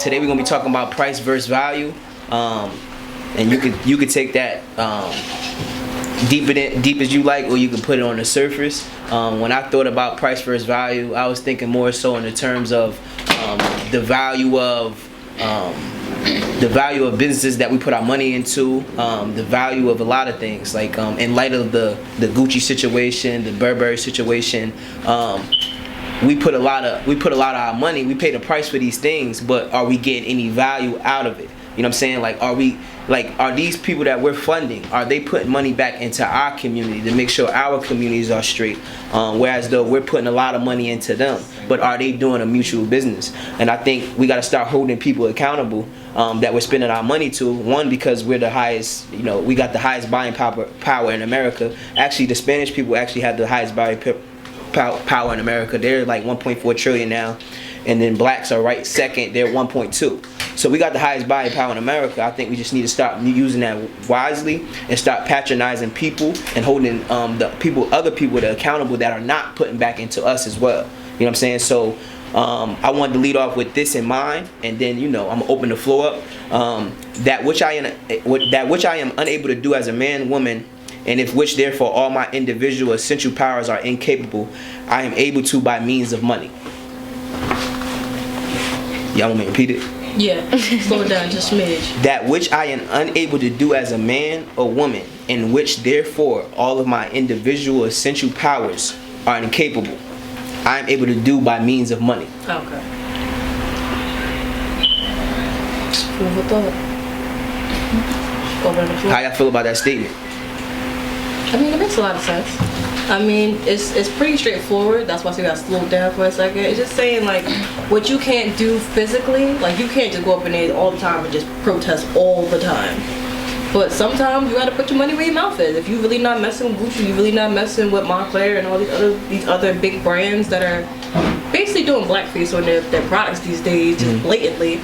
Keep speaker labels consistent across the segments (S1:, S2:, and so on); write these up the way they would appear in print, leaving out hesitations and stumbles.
S1: Today we're gonna be talking about price versus value, and you could take that deep as you like, or you can put it on the surface. When I thought about price versus value, I was thinking more so in the terms of the value of businesses that we put our money into, the value of a lot of things. Like in light of the Gucci situation, the Burberry situation, we put a lot of our money. We pay the price for these things, but are we getting any value out of it? You know what I'm saying? Are these people that we're funding, are they putting money back into our community to make sure our communities are straight? Whereas though we're putting a lot of money into them, but are they doing a mutual business? And I think we got to start holding people accountable that we're spending our money to. One, because we're the highest, we got the highest buying power in America. Actually, the Spanish people actually have the highest buying power in America. They're like 1.4 trillion now, and then blacks are right second. They're 1.2. So we got the highest buying power in America. I think we just need to stop using that wisely and start patronizing people and holding other people that are accountable that are not putting back into us as well. You know what I'm saying? So I wanted to lead off with this in mind, and then I'm gonna open the floor up. That which I am unable to do as a man, woman, and if which therefore all my individual essential powers are incapable, I am able to by means of money. Y'all want me to repeat it?
S2: Yeah, slow it down just a smidge.
S1: That which I am unable to do as a man or woman, in which therefore all of my individual essential powers are incapable, I am able to do by means of money.
S2: Okay. Food for thought. Open the floor.
S1: How y'all feel about that statement?
S2: I mean, it makes a lot of sense. I mean, it's pretty straightforward. That's why I got slowed down for a second. It's just saying, like, what you can't do physically, like, you can't just go up in there all the time and just protest all the time. But sometimes you gotta put your money where your mouth is. If you really not messing with Gucci, you really not messing with Montclair and all these other big brands that are basically doing blackface on their products these days, just blatantly.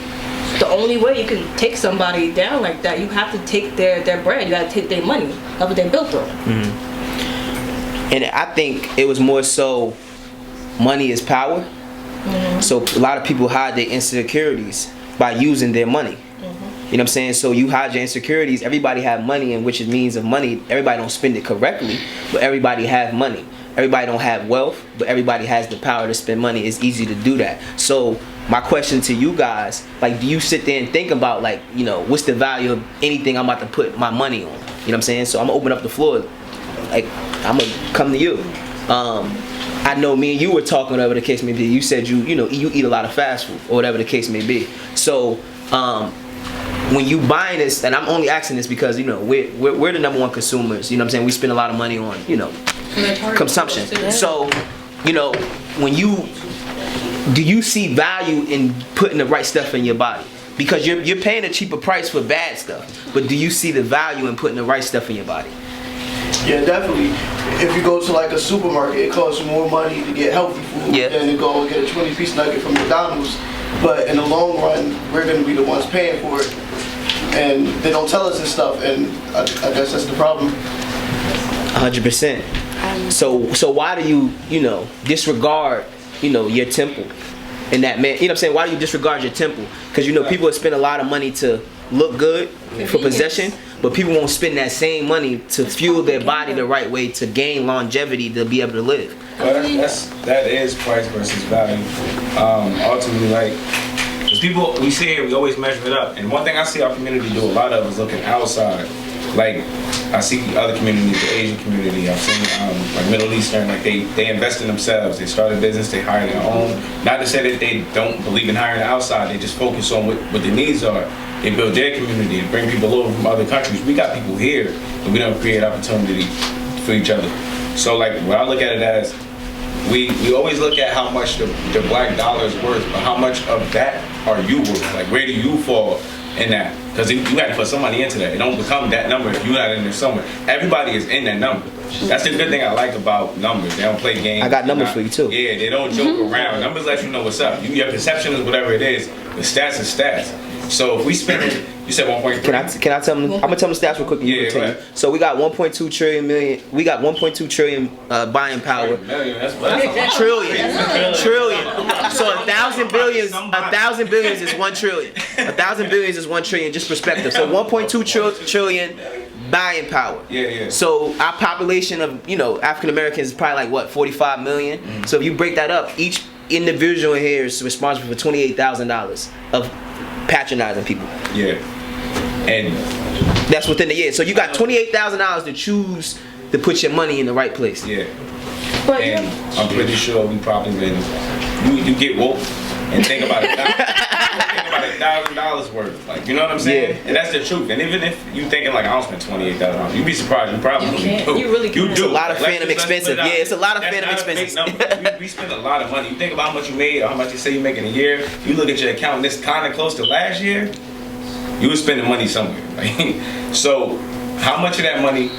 S2: The only way you can take somebody down like that, you have to take their brand. You gotta take their money. That's what they built on.
S1: Mm-hmm. And I think it was more so money is power. Mm-hmm. So a lot of people hide their insecurities by using their money. Mm-hmm. You know what I'm saying? So you hide your insecurities. Everybody have money, and which is means of money. Everybody don't spend it correctly, but everybody have money. Everybody don't have wealth, but everybody has the power to spend money. It's easy to do that. So my question to you guys, like, do you sit there and think about, like, what's the value of anything I'm about to put my money on? You know what I'm saying? So I'm gonna open up the floor. Like, I'm gonna come to you. I know me and you were talking, whatever the case may be. You said you eat a lot of fast food, or whatever the case may be. So when you buying this, and I'm only asking this because we're the number one consumers. You know what I'm saying? We spend a lot of money on consumption. So do you see value in putting the right stuff in your body? Because you're paying a cheaper price for bad stuff, but do you see the value in putting the right stuff in your body?
S3: Yeah, definitely. If you go to like a supermarket, it costs you more money to get healthy food than to go and get a 20-piece nugget from McDonald's. But in the long run, we're going to be the ones paying for it. And they don't tell us this stuff, and I guess that's the problem.
S1: 100%. So why do you, disregard, your temple? And that man, you know what I'm saying? Why do you disregard your temple? Because people spend a lot of money to look good for possession, but people won't spend that same money to fuel their body the right way to gain longevity to be able to live.
S4: Well, that is price versus value. Ultimately, like, because people, we see it, we always measure it up. And one thing I see our community do a lot of is looking outside. Like, I see other communities, the Asian community, I've seen like Middle Eastern, like they invest in themselves. They start a business, they hire their own. Not to say that they don't believe in hiring outside, they just focus on what the needs are. They build their community and bring people over from other countries. We got people here, but we don't create opportunity for each other. So like, what I look at it as, we always look at how much the black dollar is worth, but how much of that are you worth? Like, where do you fall in that? Because you got to put somebody into that. It don't become that number if you're not in there somewhere. Everybody is in that number. That's the good thing I like about numbers. They don't play games.
S1: I got numbers for you too.
S4: Yeah, they don't joke around. Numbers let you know what's up. Your perception is whatever it is. The stats are stats. So if we spend You said 1.3.
S1: Can I tell them? I'm gonna tell them the stats real quick. And you
S4: Yeah,
S1: continue.
S4: go ahead.
S1: So we got 1.2 trillion million. We got 1.2 trillion buying power.
S4: Million. That's a lot.
S1: Trillion. So 1,000 billions is 1 trillion. 1,000 billions is 1 trillion. Just perspective. So 1.2 trillion buying power.
S4: Yeah.
S1: So our population of African Americans is probably like what 45 million.
S4: Mm-hmm.
S1: So if you break that up, each individual here is responsible for $28,000 of patronizing people.
S4: Yeah. And
S1: That's within the year. So you got $28,000 to choose to put your money in the right place.
S4: yeah.
S2: But
S4: And I'm pretty sure we probably been. You get woke and think about it. $1,000 worth, like, you know what I'm saying?
S1: Yeah.
S4: And that's the truth. And even if you thinking like I don't spend $28,000, you'd be surprised. You probably
S2: can't.
S4: do.
S2: You really can't.
S4: You do.
S1: It's a lot of
S4: Let's
S1: phantom
S4: just- let's put
S1: expensive.
S4: it out.
S1: Yeah, it's a lot of
S4: That's
S1: phantom
S4: not a big
S1: expenses.
S4: number. we spend a lot of money. You think about how much you made or how much you say you make in a year. You look at your account and it's kind of close to last year. You was spending money somewhere. Right? So how much of that money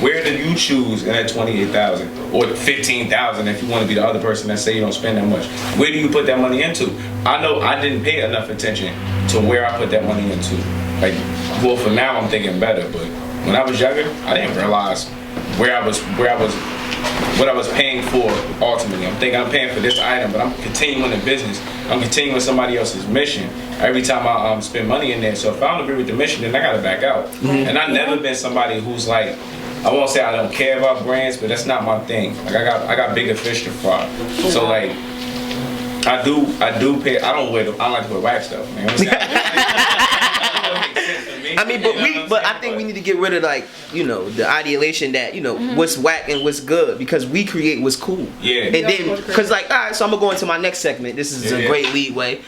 S4: where do you choose in that 28,000 or the 15,000 if you want to be the other person that say you don't spend that much? Where do you put that money into? I know I didn't pay enough attention to where I put that money into. Like, well, for now I'm thinking better, but when I was younger, I didn't realize what I was paying for ultimately. I'm thinking I'm paying for this item, but I'm continuing the business. I'm continuing somebody else's mission every time I spend money in there. So if I don't agree with the mission, then I gotta back out.
S1: Mm-hmm.
S4: And I've never been somebody who's like, I won't say I don't care about brands, but that's not my thing. Like I got bigger fish to fry. So like I do pay. I don't like to wear wax stuff, man.
S1: I mean, but I think we need to get rid of the ideation that what's whack and what's good, because we create what's cool.
S4: Yeah.
S1: And then because all right, so I'm gonna go into my next segment. This is a great lead way.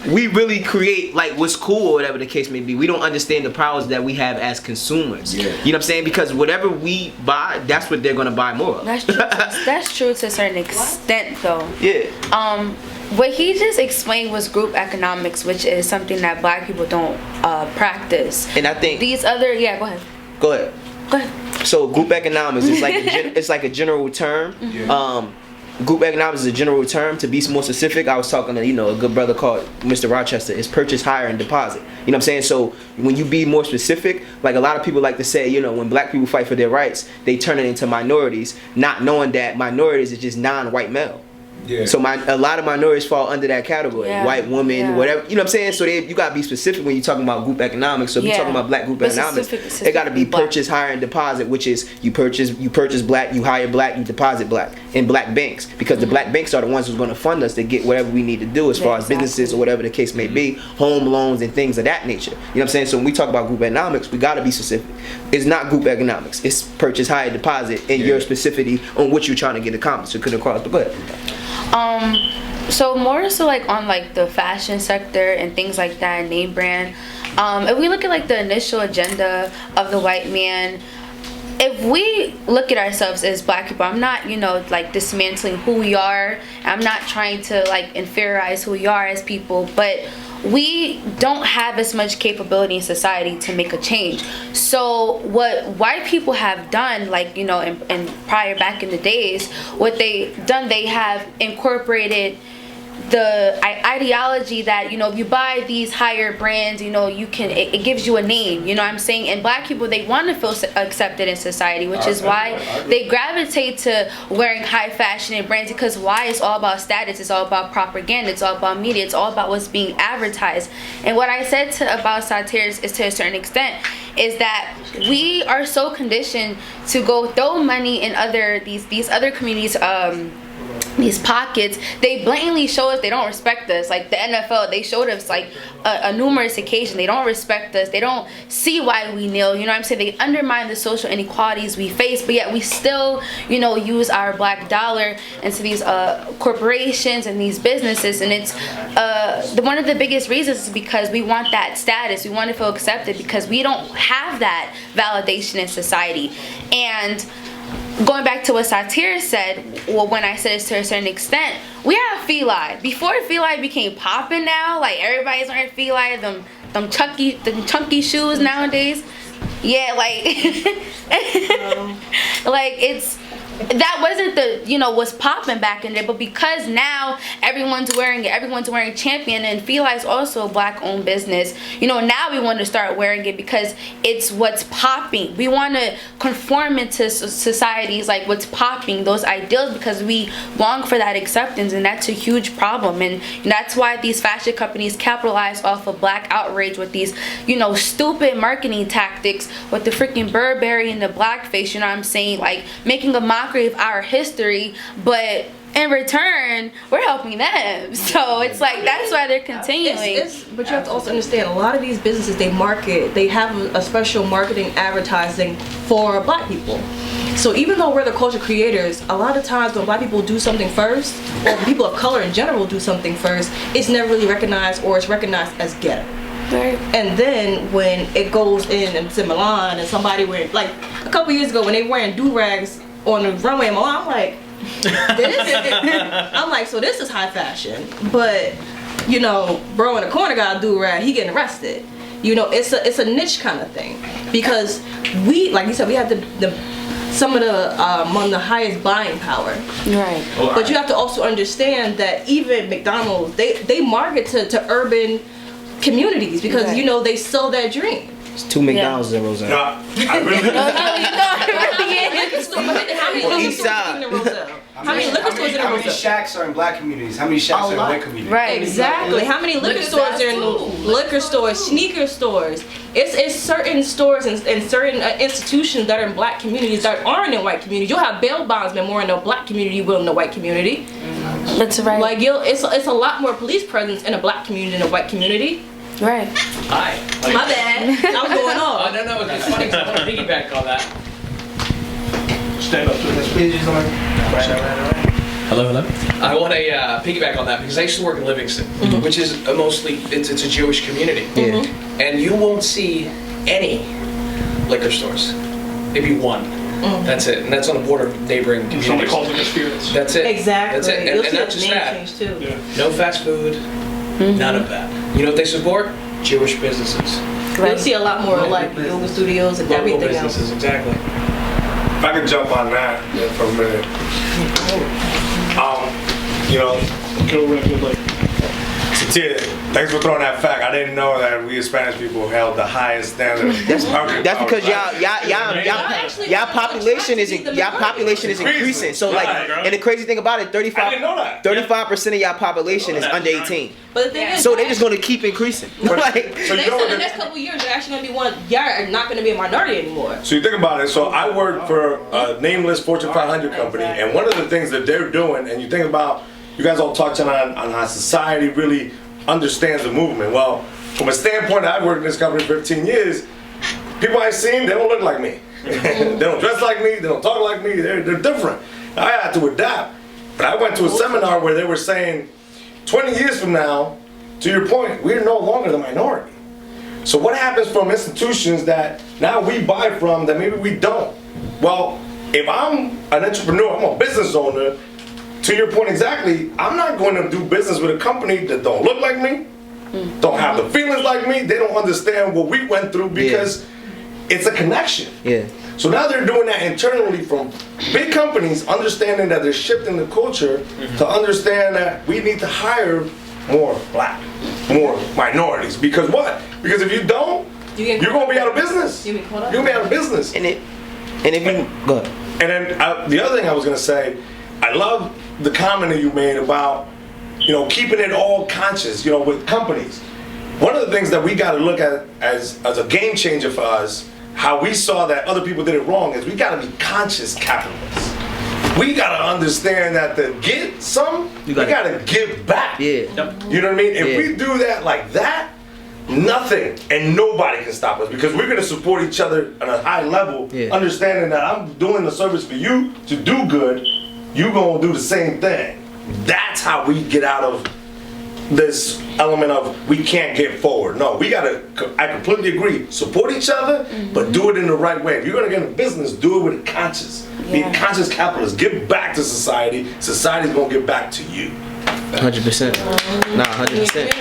S1: We really create like what's cool or whatever the case may be. We don't understand the powers that we have as consumers.
S4: Yeah.
S1: You know what I'm saying? Because whatever we buy, that's what they're gonna buy more of.
S5: That's true to a certain extent, though.
S1: Yeah.
S5: What he just explained was group economics, which is something that Black people don't practice.
S1: And I think
S5: These other, go ahead.
S1: Go ahead.
S5: Go ahead.
S1: So group economics is like it's like a general term.
S4: Yeah.
S1: Group economics is a general term. To be more specific, I was talking to a good brother called Mr. Rochester. It's purchase, hire, and deposit. You know what I'm saying? So when you be more specific, like a lot of people like to say, when Black people fight for their rights, they turn it into minorities, not knowing that minorities is just non-white male.
S4: Yeah.
S1: So a lot of minorities fall under that category.
S5: Yeah.
S1: White woman,
S5: Yeah.
S1: whatever. You know what I'm saying? So you got to be specific when you're talking about group economics. So if you're talking about Black group
S5: But
S1: economics,
S5: specific-
S1: it got to be
S5: Black.
S1: purchase, hire, and deposit, which is you purchase Black, you hire Black, you deposit Black in Black banks, because the Black banks are the ones who's going to fund us to get whatever we need to do as far as businesses or whatever the case may be, home loans and things of that nature. You know what I'm saying? So when we talk about group economics, we got to be specific. It's not group economics. It's purchase, hire, deposit, and your specificity on what you're trying to get accomplished. So could across. But go ahead.
S5: So more so like on like the fashion sector and things like that, name brand. If we look at like the initial agenda of the white man, if we look at ourselves as Black people, I'm not, like dismantling who we are. I'm not trying to like inferiorize who we are as people, but we don't have as much capability in society to make a change. So what white people have done, like, in prior back in the days, what they done, they have incorporated the ideology that if you buy these higher brands, you can it gives you a name, what I'm saying. And Black people, they want to feel accepted in society, which is why they gravitate to wearing high fashion and brands, because why? It's all about status, it's all about propaganda, it's all about media, it's all about what's being advertised. And what I said about satires is, to a certain extent, is that we are so conditioned to go throw money in these other communities, these pockets. They blatantly show us they don't respect us. Like the NFL, they showed us like a numerous occasion they don't respect us. They don't see why we kneel. You know what I'm saying? They undermine the social inequalities we face, but yet we still, use our Black dollar into these corporations and these businesses. And it's one of the biggest reasons is because we want that status. We want to feel accepted because we don't have that validation in society. And going back to what Satir said, when I said it's to a certain extent, we have Feli. Before Feli became popping now, like everybody's wearing Feli, them chunky shoes nowadays. Yeah, like, like it's, that wasn't the, you know, what's popping back in there, but because now everyone's wearing it, everyone's wearing Champion, and Fila is also a black owned business, you know, now we want to start wearing it because it's what's popping. We want to conform into societies like what's popping, those ideals, because we long for that acceptance, and that's a huge problem. And that's why these fashion companies capitalize off of black outrage with these, you know, stupid marketing tactics with the freaking Burberry and the blackface, you know what I'm saying, like making a mockery of our history, but in return we're helping them. So it's like that's why they're continuing.
S2: But you have to also understand, a lot of these businesses, they have a special marketing advertising for black people. So even though we're the culture creators, a lot of times when black people do something first, or people of color in general do something first, it's never really recognized, or it's recognized as ghetto.
S5: Right.
S2: And then when it goes into Milan and somebody wearing, like a couple years ago when they wearing do-rags on the runway in Milan, I'm like, so this is high fashion. But, you know, bro in the corner got a do-rag, he getting arrested. You know, it's a niche kind of thing. Because we, like you said, we have some of the among the highest buying power.
S5: Right.
S2: But you have to also understand that even McDonald's, they market to urban communities because,
S5: right,
S2: you know, they sell that dream.
S1: It's 2 McDonald's in Roselle.
S4: No, I really.
S2: How many liquor stores in Roselle? How many liquor stores in
S6: How many
S2: Roselle?
S6: shacks are in black communities? How many shacks are in white communities?
S5: Right.
S2: Exactly. How many liquor stores are in liquor stores, sneaker stores? It's certain stores and certain institutions that are in black communities that aren't in white communities. You'll have bail bondsmen more in the black community than in the white community.
S5: That's right.
S2: Like it's a lot more police presence in a black community than a white community.
S5: Right.
S7: Hi.
S2: My bad. I was going off.
S7: No, it's funny because I want to piggyback on that.
S3: Stand up to this, please.
S7: Hello. I want to piggyback on that because I used to work in Livingston, which is it's a Jewish community.
S1: Yeah.
S7: And you won't see any liquor stores. Maybe one. That's it. And that's on the border of neighboring communities.
S3: Somebody calls it experience.
S7: That's it.
S2: Exactly.
S7: That's it.
S2: You'll
S7: And
S2: see
S7: not
S2: the
S7: just
S2: name
S7: that.
S2: change too.
S3: Yeah.
S7: No fast food. None of that. You know what they support? Jewish businesses.
S2: You'll see a lot more like yoga studios and
S7: Local
S2: everything else.
S7: businesses, exactly.
S4: If I could jump on that for a minute. You know,
S3: Go red, good like.
S4: Satir, thanks for throwing that fact. I didn't know that we as Spanish people held the highest standard.
S1: That's because y'all population is increasing. So like, and the crazy thing about it, 35% of y'all population is under 18.
S2: But the thing is,
S1: So they're just gonna keep increasing. Like,
S4: So you know what
S2: the next couple of years, you're actually gonna be y'all are not gonna be a minority anymore.
S4: So you think about it. So I work for a nameless Fortune 500 company, and one of the things that they're doing, and you think about, you guys all touching on how society really understands the movement. Well, from a standpoint, I've worked in this company for 15 years. People I've seen, they don't look like me. They don't dress like me. They don't talk like me. They're different. I had to adapt. But I went to a seminar where they were saying, 20 years from now, to your point, we're no longer the minority. So what happens from institutions that now we buy from that maybe we don't? Well, if I'm an entrepreneur, I'm a business owner, to your point exactly, I'm not going to do business with a company that don't look like me, don't have the feelings like me, they don't understand what we went through because it's a connection.
S1: yeah.
S4: So now they're doing that internally from big companies, understanding that they're shifting the culture to understand that we need to hire more black, more minorities. Because what? Because if you don't, you're going to be out of business. You're going to be out of business.
S1: And if you go ahead.
S4: And then the other thing I was going to say, I love the comment that you made about, you know, keeping it all conscious, you know, with companies. One of the things that we got to look at as a game changer for us, how we saw that other people did it wrong, is we got to be conscious capitalists. We got to understand that to get some, we got to give back.
S1: Yeah.
S4: You know what I mean? If
S1: Yeah.
S4: we do that like that, nothing and nobody can stop us because we're going to support each other on a high level, understanding that I'm doing the service for you to do good, you going to do the same thing. That's how we get out of this element of we can't get forward. No, we gotta, I completely agree, support each other, but do it in the right way. If you're gonna get into business, do it with a conscious. Be a conscious capitalist. Give back to society. Society's gonna give back to you.
S1: 100%. Nah, 100%.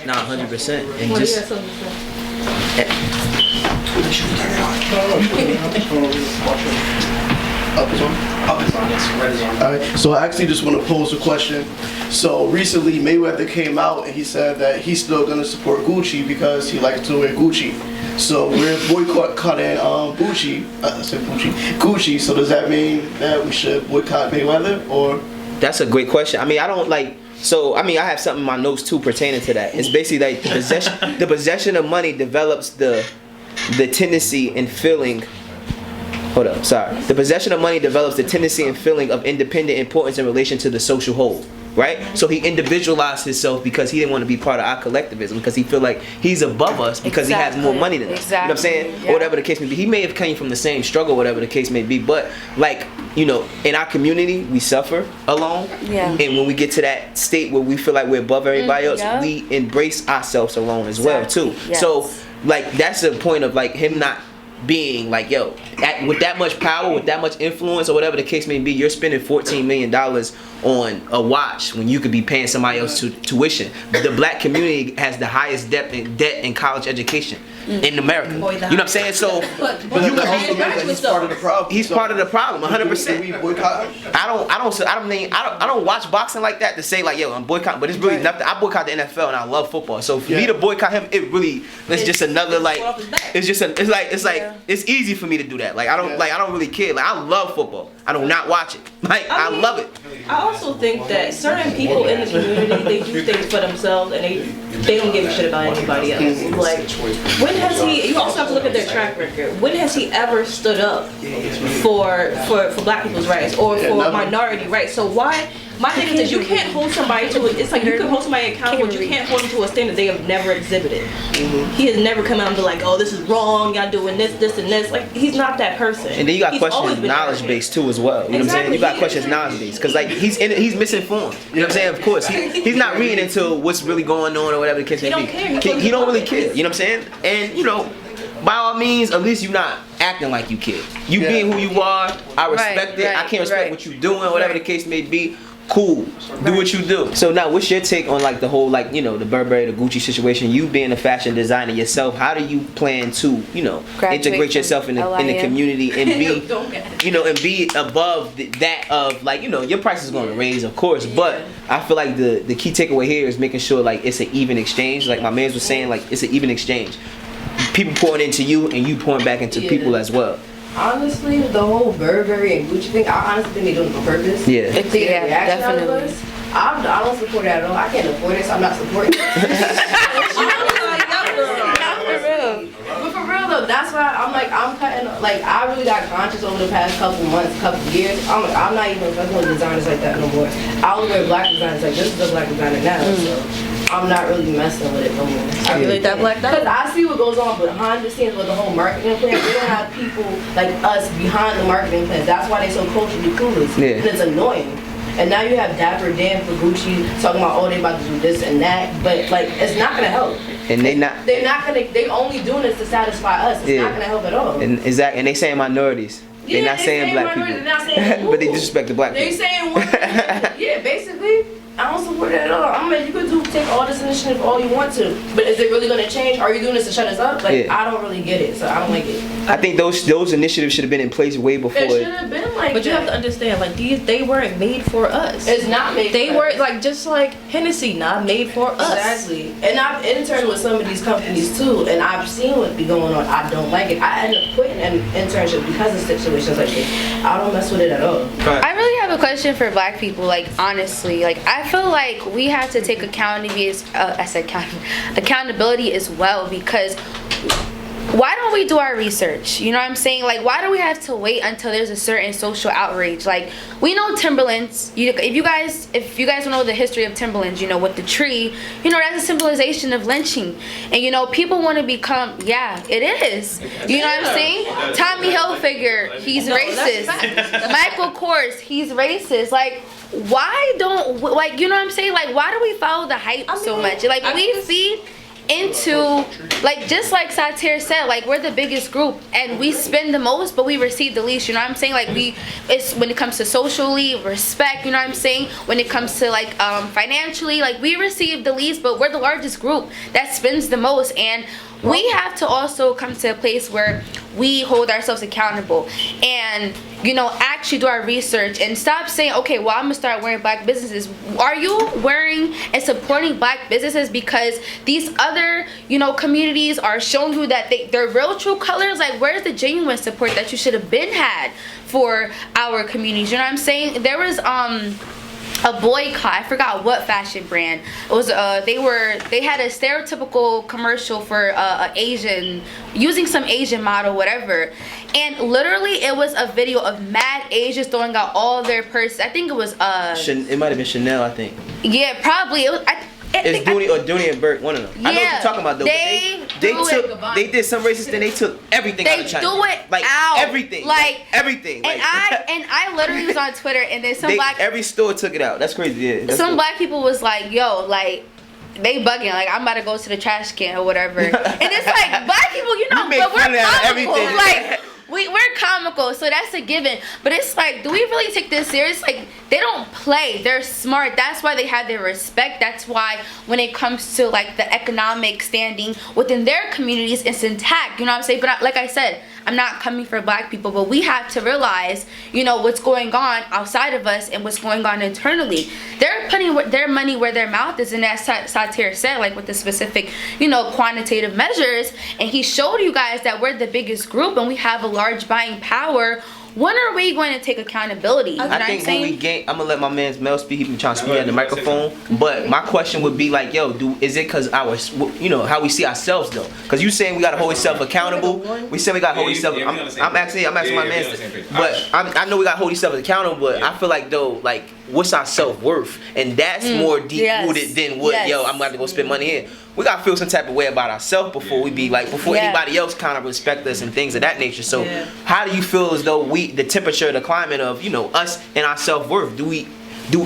S1: Nah, 100%. And
S2: What do you
S1: just
S2: have something to say?
S3: Up is on?
S7: Up is on, yes. Red is on.
S3: Alright, so I actually just want to pose a question. So recently Mayweather came out and he said that he's still going to support Gucci because he likes to wear Gucci. So we're boycotting Gucci. So does that mean that we should boycott Mayweather or?
S1: That's a great question. I mean, I don't like. So I mean, I have something in my notes too pertaining to that. It's basically like the possession of money develops the tendency and feeling. Hold up, sorry. The possession of money develops the tendency and feeling of independent importance in relation to the social whole, right? So he individualized himself because he didn't want to be part of our collectivism because he feel like he's above us because he has more money than us. You know what I'm saying?
S5: Yeah.
S1: Or whatever the case may be. He may have came from the same struggle, whatever the case may be, but like, you know, in our community, we suffer alone.
S5: Yeah.
S1: And when we get to that state where we feel like we're above everybody else,
S5: yeah.
S1: we embrace ourselves alone as well too.
S5: Yes.
S1: So like that's the point of like him not being like, yo, with that much power, with that much influence, or whatever the case may be, you're spending $14 million on a watch when you could be paying somebody else tuition. The black community has the highest debt in college education in America. You know what I'm saying? So
S2: But
S3: You can also make that he's part of the problem.
S1: he's part of the problem,
S3: Do
S1: 100%.
S3: we boycott him?
S1: I don't watch boxing like that to say like, yo, I'm boycotting, but it's really nothing. I boycott the NFL and I love football. So for me to boycott him, it really it's just another like it's easy for me to do that. Like I don't really care. Like I love football. I do not watch it. Like I love it.
S2: I also think that certain people in the community, they do things for themselves and they don't give a shit about anybody else. Like, when has he? You also have to look at their track record. When has he ever stood up for black people's rights or for minority rights? So why? My thing is that you can't hold somebody to it. It's like you can hold somebody accountable, but you can't hold them to a standard they have never exhibited. He has never come out and be like, oh, this is wrong. Y'all doing this, this, and this. Like he's not that person.
S1: And then you got
S2: He's
S1: questions
S2: always been
S1: knowledge
S2: that
S1: base too as well. You know what I'm saying? You got questions knowledge base because like he's misinformed. You know what I'm saying? Of course, he's not reading into what's really going on or whatever the case may be.
S2: He don't care.
S1: He don't really care. You know what I'm saying? And you know, by all means, at least you're not acting like you care. You being who you are, I respect it. I can't respect what you're doing, whatever the case may be. Cool, do what you do. So now, what's your take on like the whole like the Burberry, the Gucci situation? You being a fashion designer yourself, how do you plan to integrate yourself in the community and be and be above that of like your price is going to raise, of course, but I feel like the key takeaway here is making sure like it's an even exchange. Like my man was saying, like it's an even exchange. People pouring into you and you pouring back into people as well.
S8: Honestly, the whole Burberry and Gucci thing, I honestly think they're doing it on purpose.
S1: Yeah.
S8: To get a reaction out of
S5: Definitely.
S8: us. I don't support it at all. I can't afford it, so I'm not supporting it. But for real though, that's why I'm cutting. Like I really got conscious over the past couple months, couple years. I'm not even fucking with designers like that no more. I only wear black designers. Like this is a black designer now, so I'm not really messing with it no more.
S2: I really that black dog.
S8: Because I see what goes on behind the scenes with the whole marketing plan. They don't have people like us behind the marketing plan. That's why they so culturally clueless.
S1: Yeah.
S8: And it's annoying. And now you have Dapper Dan for Gucci talking about, oh, they about to do this and that, but like it's not gonna help.
S1: And they're not
S8: gonna. They only doing this to satisfy us. It's not gonna help at all.
S1: And exactly, and they saying minorities.
S8: Yeah,
S1: they're not saying black people.
S8: They're not saying
S1: but they disrespect the black
S8: They
S1: people.
S8: saying one. Yeah, basically. I don't support it at all. I mean, you could take all this initiative all you want to, but is it really going to change? Are you doing this to shut us up? Like, I don't really get it, so I don't like it.
S1: I think those initiatives should have been in place way before.
S8: It should have been like
S2: But you
S8: that.
S2: have to understand, like they weren't made for us.
S8: It's not made
S2: They
S8: for
S2: were
S8: us.
S2: like just like Hennessy, not made for us.
S8: Exactly. And I've interned with some of these companies too, and I've seen what be going on. I don't like it. I end up quitting an internship because of situations like this. I don't mess with it at all.
S5: I really have a question for black people. Like honestly, like I feel like we have to take accountability as well, because why don't we do our research? You know what I'm saying? Like, why do we have to wait until there's a certain social outrage? Like, we know Timberlands. If you guys don't know the history of Timberlands, with the tree, that's a symbolization of lynching. And people want to become, it is. You know what I'm saying? Tommy Hilfiger, he's racist. Michael Kors, he's racist. Like, why don't, like, you know what I'm saying? Like, why do we follow the hype so much? Like, we feed into, like, just like Satir said, like, we're the biggest group and we spend the most but we receive the least. You know what I'm saying? Like, it's when it comes to socially respect, you know what I'm saying, when it comes to like financially, like, we receive the least but we're the largest group that spends the most. And we have to also come to a place where we hold ourselves accountable and, you know, actually do our research and stop saying, okay, well, I'm gonna start wearing black businesses. Are you wearing and supporting black businesses because these other, you know, communities are showing you that they're real true colors? Like, where's the genuine support that you should have been had for our communities? You know what I'm saying? There was a boycott. I forgot what fashion brand it was. They had a stereotypical commercial for Asian, using some Asian model, whatever, and literally it was a video of mad Asians throwing out all their purses. I think it was
S1: it might have been Chanel, I think.
S5: Yeah, probably. It was,
S1: it's Dooney and Burke, one of them.
S5: Yeah,
S1: I know what you're talking about though. They did some racist thing. They took everything out of China.
S5: They threw it
S1: like
S5: out.
S1: Everything.
S5: Like
S1: everything.
S5: And I literally was on Twitter and then
S1: every store took it out. That's crazy. Yeah. That's
S5: some black people was like, yo, like, they bugging, like, I'm about to go to the trash can or whatever. And it's like, black people, you know, but we're comical. Like, we're comical, so that's a given. But it's like, do we really take this serious? Like, they don't play. They're smart. That's why they have their respect. That's why when it comes to, like, the economic standing within their communities, it's intact. You know what I'm saying? But like I said, I'm not coming for black people, but we have to realize, you know, what's going on outside of us and what's going on internally. They're putting their money where their mouth is, and as Satir said, like with the specific, you know, quantitative measures, and he showed you guys that we're the biggest group and we have a large buying power. When are we going to take accountability? You know
S1: I think when we gain, I'm gonna let my man Mel speak. He been trying to speak at the microphone. But my question would be like, yo, is it because you know, how we see ourselves though? Because you saying we gotta hold ourselves accountable. We say we gotta hold ourselves. I'm asking my man. But I know we gotta hold ourselves accountable. But I feel like though, like, what's our self-worth? And that's more deep rooted than what, yo, I'm about to go spend money here. We gotta feel some type of way about ourselves before we be like, before anybody else kind of respect us and things of that nature. So how do you feel as though the temperature, the climate of, you know, us and our self-worth,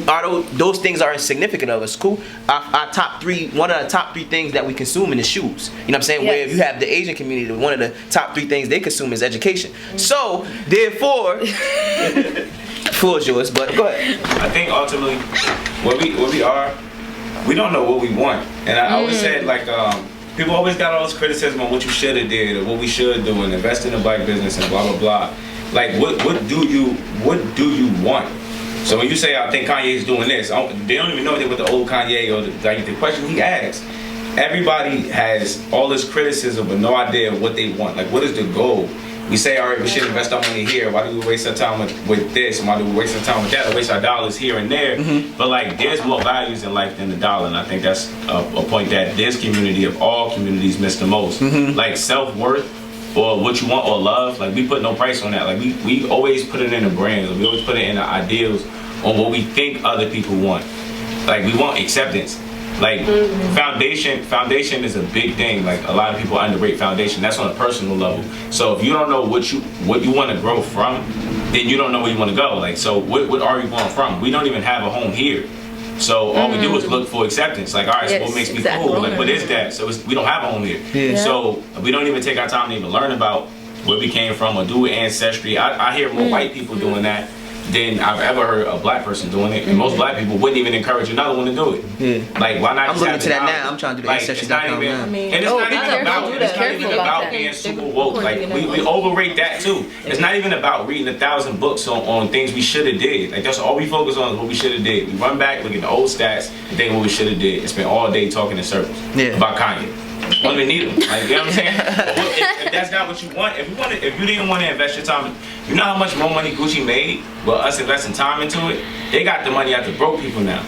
S1: are those things are insignificant of us? Cool. Our top three, one of the top three things that we consume in the shoes. You know what I'm saying? Where if you have the Asian community, one of the top three things they consume is education. So therefore, floor is yours, but go ahead.
S4: I think ultimately, what we are, we don't know what we want. And I always said, like, people always got all this criticism on what you should have did or what we should do and invest in a black business and blah blah blah. Like, what do you want? So when you say, I think Kanye's doing this, they don't even know what the old Kanye or the question he asked. Everybody has all this criticism but no idea what they want. Like, what is the goal? We say, all right, we should invest our money here. Why do we waste our time with this? And why do we waste our time with that? Or waste our dollars here and there? But like, there's more values in life than the dollar. And I think that's a point that this community of all communities miss the most. Like self-worth or what you want or love, like we put no price on that. Like we always put it in the brands. We always put it in the ideals on what we think other people want. Like we want acceptance. Like foundation is a big thing. Like a lot of people underrate foundation. That's on a personal level. So if you don't know what you want to grow from, then you don't know where you want to go. Like, so what are you going from? We don't even have a home here. So all we do is look for acceptance. Like, all right, so what makes me cool? Like, what is that? So we don't have a home here. So we don't even take our time to even learn about where we came from or do ancestry. I hear more white people doing that than I've ever heard a black person doing it, and most black people wouldn't even encourage another one to do it. Like, why not?
S1: I'm looking to that now. I'm trying to do the ancestry.com now.
S4: And it's not even about being super woke. Like we overrate that too. It's not even about reading 1,000 books on things we should have did. Like that's all we focus on is what we should have did. We run back, look at the old stats, and think what we should have did, and spend all day talking in circles about Kanye. Don't even need them. Like, you know what I'm saying? If that's not what you want, if you didn't want to invest your time, you know how much more money Gucci made with us investing time into it? They got the money out to broke people now.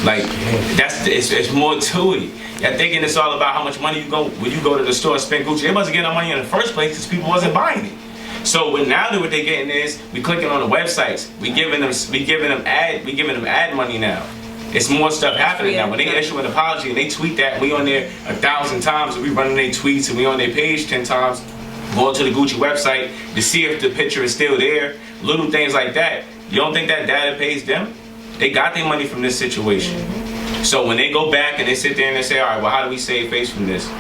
S4: Like, it's more to it. You're thinking it's all about how much money when you go to the store and spend Gucci. They wasn't getting no money in the first place because people wasn't buying it. So now what they getting is we clicking on the websites. We giving them ad money now. It's more stuff happening now. When they issue an apology and they tweet that, we on there 1,000 times, and we running their tweets, and we on their page 10 times, going to the Gucci website to see if the picture is still there. Little things like that. You don't think that data pays them? They got their money from this situation. So when they go back and they sit there and they say, all right, well, how do we save face from this?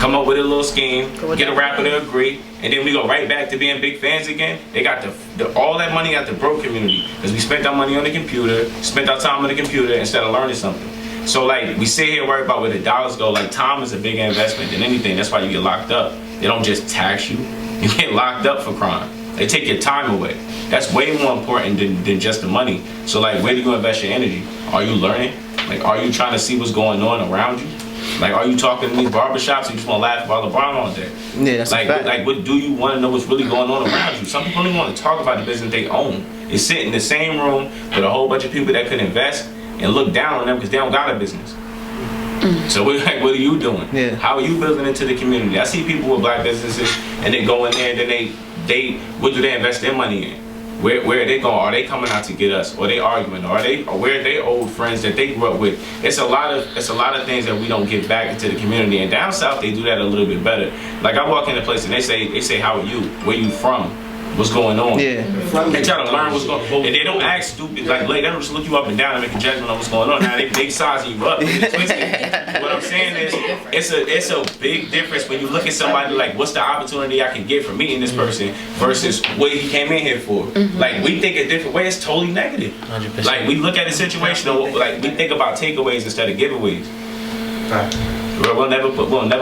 S4: Come up with a little scheme, get a rapper to agree, and then we go right back to being big fans again. They got all that money at the broke community because we spent our money on the computer, spent our time on the computer instead of learning something. So like we sit here worried about where the dollars go. Like time is a bigger investment than anything. That's why you get locked up. They don't just tax you. You get locked up for crime. They take your time away. That's way more important than just the money. So like, where do you invest your energy? Are you learning? Like, are you trying to see what's going on around you? Like, are you talking in these barbershops or you just want to laugh about LeBron all day?
S1: Yeah, that's
S4: like what do you want to know what's really going on around you? Some people don't even want to talk about the business they own. They sit in the same room with a whole bunch of people that could invest and look down on them because they don't got a business. So what are you doing?
S1: Yeah.
S4: How are you building into the community? I see people with black businesses and they go in there and then they what do they invest their money in? Where are they going? Are they coming out to get us? Or are they arguing? Or where are they old friends that they grew up with? It's a lot of things that we don't get back into the community. And down south they do that a little bit better. Like I walk in a place and they say how are you? Where you from? What's going on?
S1: Yeah.
S4: They try to learn what's going on. And they don't act stupid. Like they don't just look you up and down and make a judgment on what's going on. Now they sizing you up. What I'm saying is it's a big difference when you look at somebody like what's the opportunity I can get from meeting this person versus what he came in here for. Like we think a different way. It's totally negative.
S1: 100%.
S4: Like we look at the situation like we think about takeaways instead of giveaways. We'll never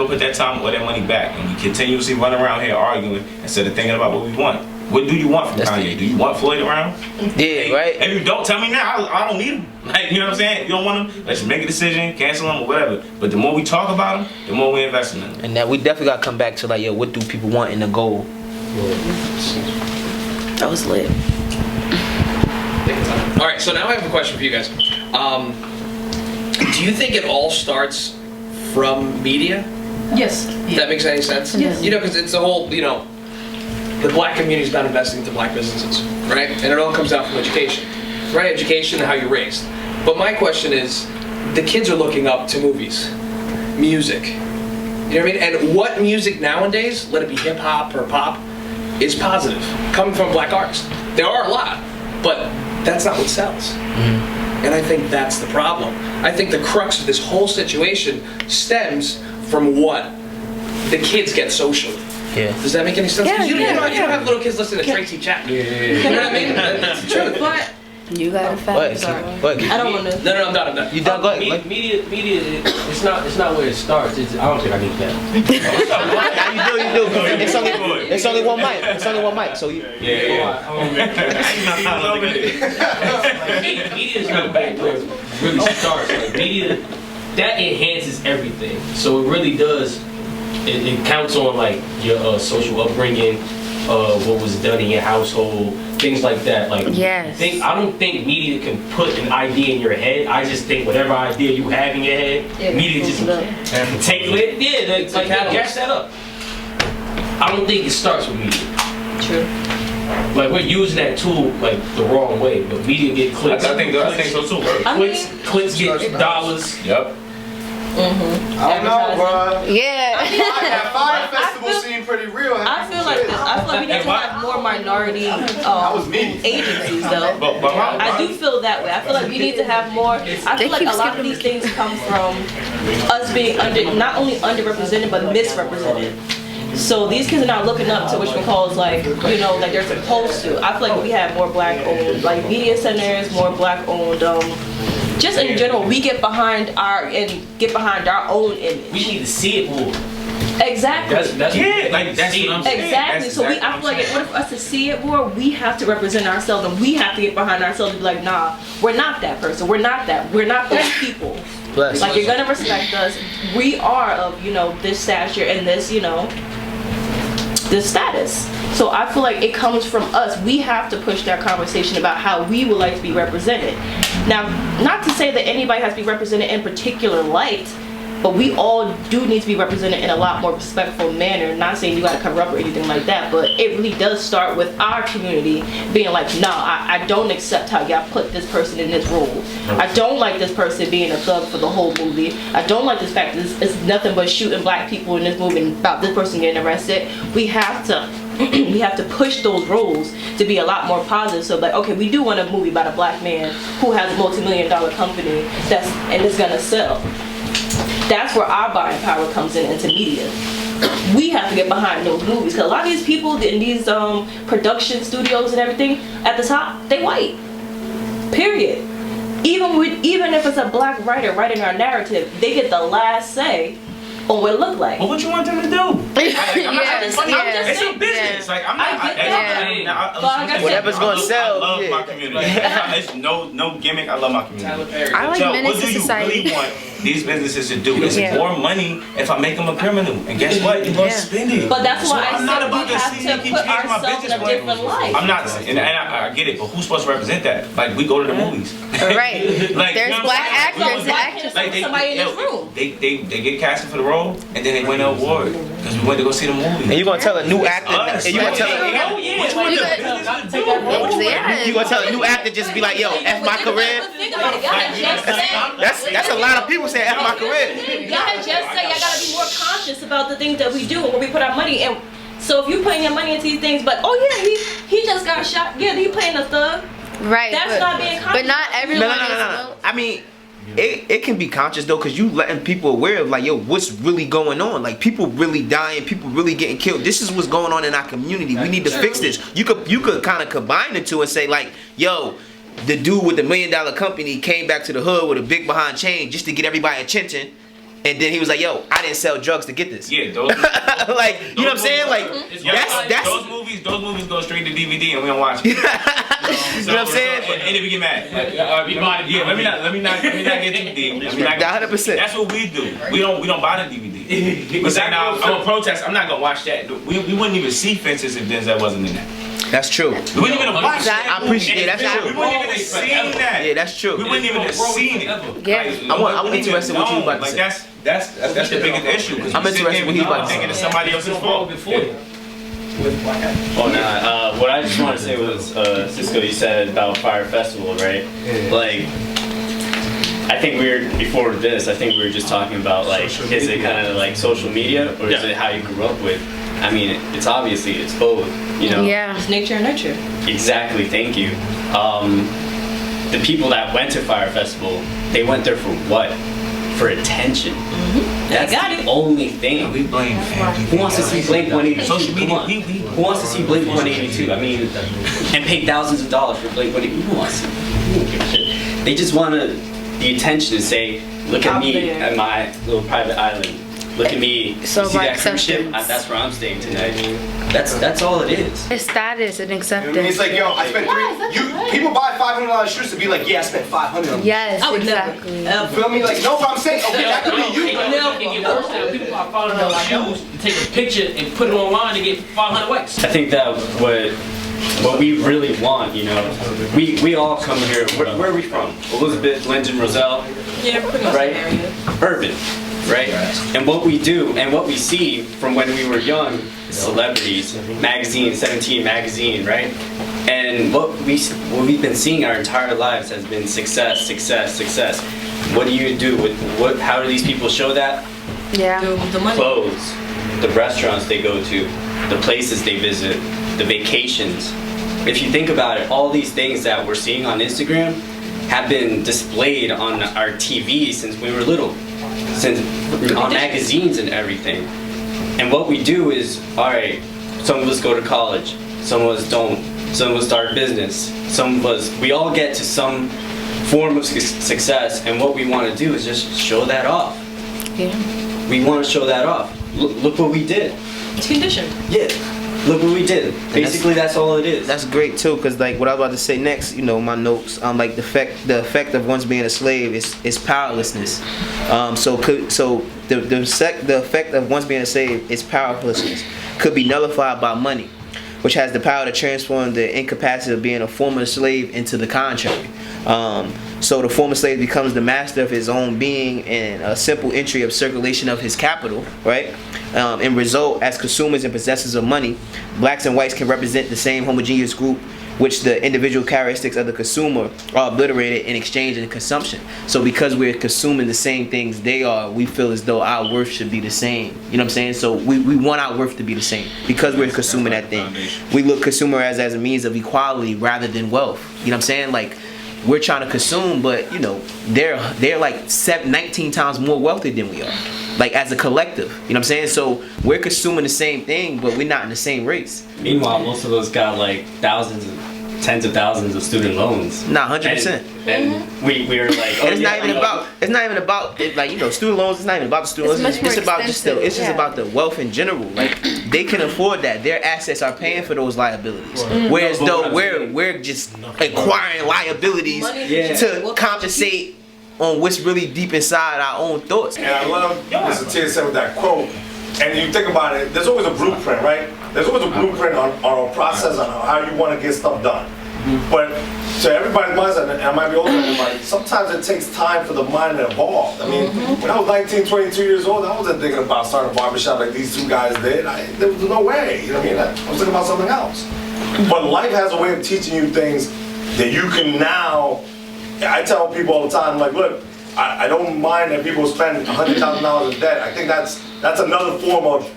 S4: put that time or that money back, and we continuously run around here arguing instead of thinking about what we want. What do you want from Kanye? Do you want Floyd around?
S1: Yeah, right.
S4: If you don't, tell me now. I don't need him. Like, you know what I'm saying? If you don't want him, let's make a decision, cancel him or whatever. But the more we talk about him, the more we invest in him.
S1: And that we definitely gotta come back to like, yo, what do people want in the goal?
S5: That was lit.
S7: All right, so now I have a question for you guys. Do you think it all starts from media?
S2: Yes.
S7: If that makes any sense?
S2: Yes.
S7: You know, because it's the whole, the black community's not investing into black businesses, right? And it all comes down from education, right? Education and how you're raised. But my question is, the kids are looking up to movies, music. You know what I mean? And what music nowadays, let it be hip hop or pop, is positive, coming from black artists. There are a lot, but that's not what sells. And I think that's the problem. I think the crux of this whole situation stems from what the kids get socially.
S1: Yeah.
S7: Does that make any sense?
S5: Yeah,
S7: You don't
S5: yeah.
S7: have little kids listening to Tracy Chapman. You know what I mean? It's true.
S2: But
S5: You got a fact.
S2: I don't want to.
S7: No, I'm done.
S1: You done? Go ahead.
S9: Media, it's not where it starts. I don't think I need that.
S1: You do. It's only one mic. It's only one mic. So you.
S9: Media is not back where it really starts. Like media, that enhances everything. So it really does. It counts on like your social upbringing, what was done in your household, things like that. Like,
S5: Yes.
S9: I don't think media can put an idea in your head. I just think whatever idea you have in your head, media just take it. Yeah, they gas that up. I don't think it starts with media.
S2: True.
S9: Like we're using that tool like the wrong way, but media get clicks.
S4: I think so too.
S9: Clicks get dollars.
S4: Yep.
S3: I don't know, bro.
S5: Yeah.
S3: That fire festival seemed pretty real.
S2: I feel like we need to have more minority agencies though. I do feel that way. I feel like we need to have more. I feel like a lot of these things come from us being not only underrepresented but misrepresented. So these kids are not looking up to which one calls like like they're supposed to. I feel like we have more black owned like media centers, more black owned just in general, we get behind our own image.
S9: We need to see it more.
S2: Exactly.
S9: That's what I'm saying.
S2: Exactly. So I feel like in order for us to see it more, we have to represent ourselves, and we have to get behind ourselves and be like, nah, we're not that person. We're not that. We're not those people.
S1: Bless.
S2: Like you're gonna respect us. We are of this stature and this this status. So I feel like it comes from us. We have to push that conversation about how we would like to be represented. Now, not to say that anybody has to be represented in particular light, but we all do need to be represented in a lot more respectful manner. Not saying you gotta cover up or anything like that, but it really does start with our community being like, nah, I don't accept how y'all put this person in this role. I don't like this person being a thug for the whole movie. I don't like this fact that it's nothing but shooting black people in this movie and about this person getting arrested. We have to push those roles to be a lot more positive. So like, okay, we do want a movie about a black man who has a multi-million-dollar company and it's gonna sell. That's where our buying power comes into media. We have to get behind those movies because a lot of these people in these production studios and everything at the top, they white. Period. even if it's a black writer writing our narrative, they get the last say on what it look like.
S4: Well, what you want them to do? I'm not
S2: just
S4: it's
S2: saying.
S4: a business. Like I'm not.
S2: I get that.
S1: Whatever's gonna sell.
S4: I love my community. It's no gimmick. I love my community.
S5: I like
S4: So
S5: menace
S4: what
S5: to
S4: do you
S5: society.
S4: really want these businesses to do? It's more money if I make them a criminal. And guess what? You're gonna spend it.
S2: But that's why
S4: I'm
S2: I
S4: not
S2: said
S4: about
S2: we
S4: to
S2: have
S4: see
S2: to
S4: you keep
S2: put
S4: changing my
S2: ourselves in
S4: business
S2: a
S4: plan.
S2: different light.
S4: I'm not, and I get it, but who's supposed to represent that? Like we go to the movies.
S5: Right.
S4: Like,
S5: There's
S4: you know what
S5: black
S4: I'm saying?
S5: actors and actresses.
S4: Like
S2: Somebody in this room.
S4: They get casted for the role, and then they win an award because we went to go see the movie.
S1: And you gonna tell a new actor, and you gonna tell
S4: Which one
S5: You
S4: the
S5: could-
S4: business to do?
S5: Yeah.
S1: you gonna tell a new actor just be like, yo, F my career.
S2: Think about it. Y'all had just said.
S1: That's a lot of people saying F my career.
S2: Y'all had just said y'all gotta be more conscious about the things that we do and where we put our money in. So if you putting your money into these things, but oh yeah, he just got shot. Yeah, he playing a thug.
S5: Right.
S2: That's not being conscious.
S5: But not everyone is.
S1: No. I mean, it can be conscious though, cause you letting people aware of like, yo, what's really going on? Like people really dying, people really getting killed. This is what's going on in our community. We need to fix this. You could kind of combine the two and say like, yo, the dude with the $1 million company came back to the hood with a big behind chain just to get everybody attention. And then he was like, yo, I didn't sell drugs to get this.
S4: Yeah, those
S1: like, you know what I'm saying? Like, that's
S4: those movies go straight to DVD and we don't watch it.
S1: you know what I'm saying?
S4: And then we get mad. Let me not get too deep.
S1: 100%.
S4: That's what we do. We don't buy the DVD. But say now I'm gonna protest. I'm not gonna watch that. We wouldn't even see Fences if Denzel wasn't in that.
S1: That's true.
S4: We wouldn't even watch that.
S1: I appreciate it. That's
S4: We
S1: true.
S4: wouldn't even have seen that.
S1: Yeah, that's true.
S4: We wouldn't even have seen it.
S5: Yeah.
S1: I'm interested in what you about to
S4: like
S1: say.
S4: That's the biggest issue.
S1: I'm interested in what he's about to say.
S4: Thinking it's somebody else's fault.
S10: Oh nah. What I just wanted to say was, Cisco, you said about Fire Festival, right? Like, I think before this, I think we were just talking about like, is it kind of like social media or is it how you grew up with? I mean, it's both, you know?
S5: Yeah.
S2: It's nature and nurture.
S10: Exactly, thank you. The people that went to Fire Festival, they went there for what? For attention. That's the only thing.
S4: We blame
S10: Who wants to see Blink 182?
S4: Social media.
S10: Come on. Who wants to see Blink 182? I mean, and pay thousands of dollars for Blink 182. Who wants to? Who don't give a shit. They just want the attention to say, look at me at my little private island. Look at me.
S5: So
S10: see
S5: like
S10: that cruise ship?
S5: acceptance.
S10: That's where I'm staying tonight. That's all it is.
S5: It's status and
S6: I
S5: acceptance.
S6: mean, it's like, yo, I spent people buy $500 shirts to be like, yeah, I spent $500 on them.
S5: Yes,
S2: I would
S5: exactly.
S2: never.
S6: Feel me? Like, no, but I'm saying, okay, that could be you.
S9: It get worse now. People are following those shoes and take a picture and put it online and get 500 likes.
S10: I think that what we really want, you know, we all come here. Where are we from? Elizabeth, Linden, Roselle,
S2: Yeah, pretty much
S10: right?
S2: that area.
S10: Urban, right? And what we do and what we see from when we were young, celebrities, magazine, 17 magazine, right? And what we've been seeing our entire lives has been success, success, success. What do you do with how do these people show that?
S5: Yeah.
S2: The money.
S10: Clothes, the restaurants they go to, the places they visit, the vacations. If you think about it, all these things that we're seeing on Instagram have been displayed on our TV since we were little, since on magazines and everything. And what we do is, all right, some of us go to college, some of us don't, some of us start business, some of us, we all get to some form of success, and what we want to do is just show that off.
S5: Yeah.
S10: We want to show that off. Look what we did.
S2: It's conditioned.
S10: Yeah. Look what we did. Basically, that's all it is.
S1: That's great too, cause like what I was about to say next, you know, my notes, like the effect of once being a slave is powerlessness. So the effect of once being a slave is powerlessness. Could be nullified by money, which has the power to transform the incapacity of being a former slave into the contrary. So the former slave becomes the master of his own being and a simple entry of circulation of his capital, right? In result, as consumers and possessors of money, blacks and whites can represent the same homogeneous group, which the individual characteristics of the consumer are obliterated in exchange and consumption. So because we're consuming the same things they are, we feel as though our worth should be the same. You know what I'm saying? So we want our worth to be the same because we're consuming that thing. We look consumer as a means of equality rather than wealth. You know what I'm saying? Like, we're trying to consume, but you know, they're like 19 times more wealthy than we are. Like as a collective, you know what I'm saying? So we're consuming the same thing, but we're not in the same race.
S10: Meanwhile, most of those got like thousands tens of thousands of student loans.
S1: Nah, 100%.
S10: And we were like, oh,
S1: And it's
S10: yeah,
S1: not even about. It's not even about like student loans. It's not even about the student
S5: It's
S1: loans.
S5: much more
S1: It's about just the. It's just
S5: expensive,
S1: about the wealth in general. Like they can afford that. Their assets are paying for those liabilities. Whereas though we're just acquiring liabilities to compensate on what's really deep inside our own thoughts.
S11: And I love Mr. Tia said with that quote. And you think about it, there's always a blueprint, right? There's always a blueprint on a process on how you want to get stuff done. But to everybody's mindset, and I might be older than everybody, sometimes it takes time for the mind to evolve. I mean, when I was 19, 22 years old, I wasn't thinking about starting a barbershop like these two guys did. There was no way, you know what I mean? I was thinking about something else. But life has a way of teaching you things that you can now, I tell people all the time, like, look, I don't mind that people spend $100,000 in debt. I think that's another form of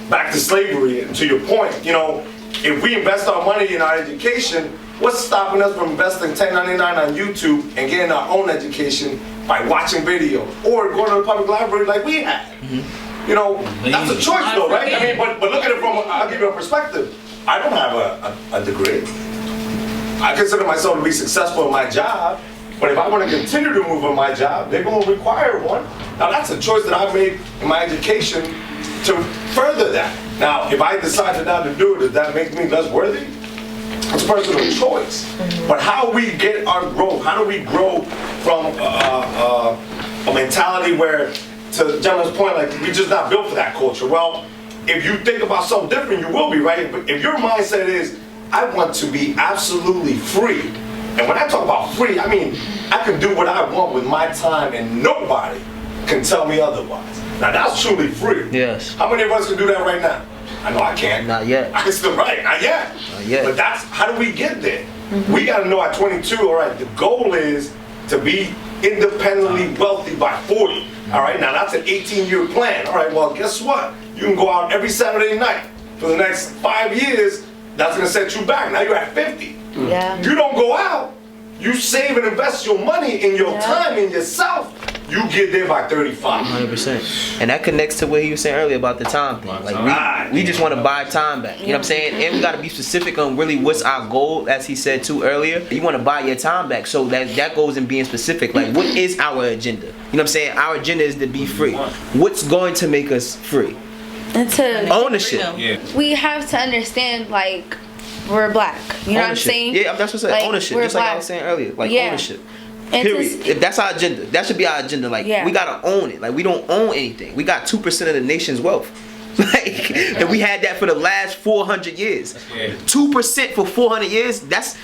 S11: back to slavery. And to your point, you know, if we invest our money in our education, what's stopping us from investing $10.99 on YouTube and getting our own education by watching videos or going to the public library like we had? You know, that's a choice though, right? I mean, but look at it from, I'll give you a perspective. I don't have a degree. I consider myself to be successful in my job. But if I want to continue to move in my job, they're going to require one. Now that's a choice that I made in my education to further that. Now, if I decided not to do it, does that make me less worthy? It's personal choice. But how we get our growth, how do we grow from a mentality where, to the gentleman's point, like we're just not built for that culture? Well, if you think about something different, you will be, right? But if your mindset is, I want to be absolutely free. And when I talk about free, I mean, I can do what I want with my time and nobody can tell me otherwise. Now that's truly free.
S1: Yes.
S11: How many of us can do that right now? I know I can't.
S1: Not yet.
S11: I can still write, not yet.
S1: Not yet.
S11: But that's, how do we get there? We gotta know at 22, all right, the goal is to be independently wealthy by 40. All right, now that's an 18-year plan. All right, well, guess what? You can go out every Saturday night for the next 5 years. That's gonna set you back. Now you're at 50.
S5: Yeah.
S11: You don't go out, you save and invest your money in your time in yourself, you get there by 35.
S1: 100%. And that connects to what he was saying earlier about the time thing. Like we just want to buy time back. You know what I'm saying? And we got to be specific on really what's our goal, as he said too earlier. You want to buy your time back. So that goes in being specific. Like what is our agenda? You know what I'm saying? Our agenda is to be free. What's going to make us free?
S5: And to
S1: Ownership.
S5: we have to understand, like, we're black. You know what I'm saying?
S1: Yeah, that's what I said.
S5: Like,
S1: ownership.
S5: we're
S1: Just like I
S5: black.
S1: was saying earlier. Like ownership.
S5: And
S1: Period. If that's our agenda, that should be our agenda. Like we gotta own it. Like we don't own anything. We got 2% of the nation's wealth. Like, and we had that for the last 400 years. 2% for 400 years. That's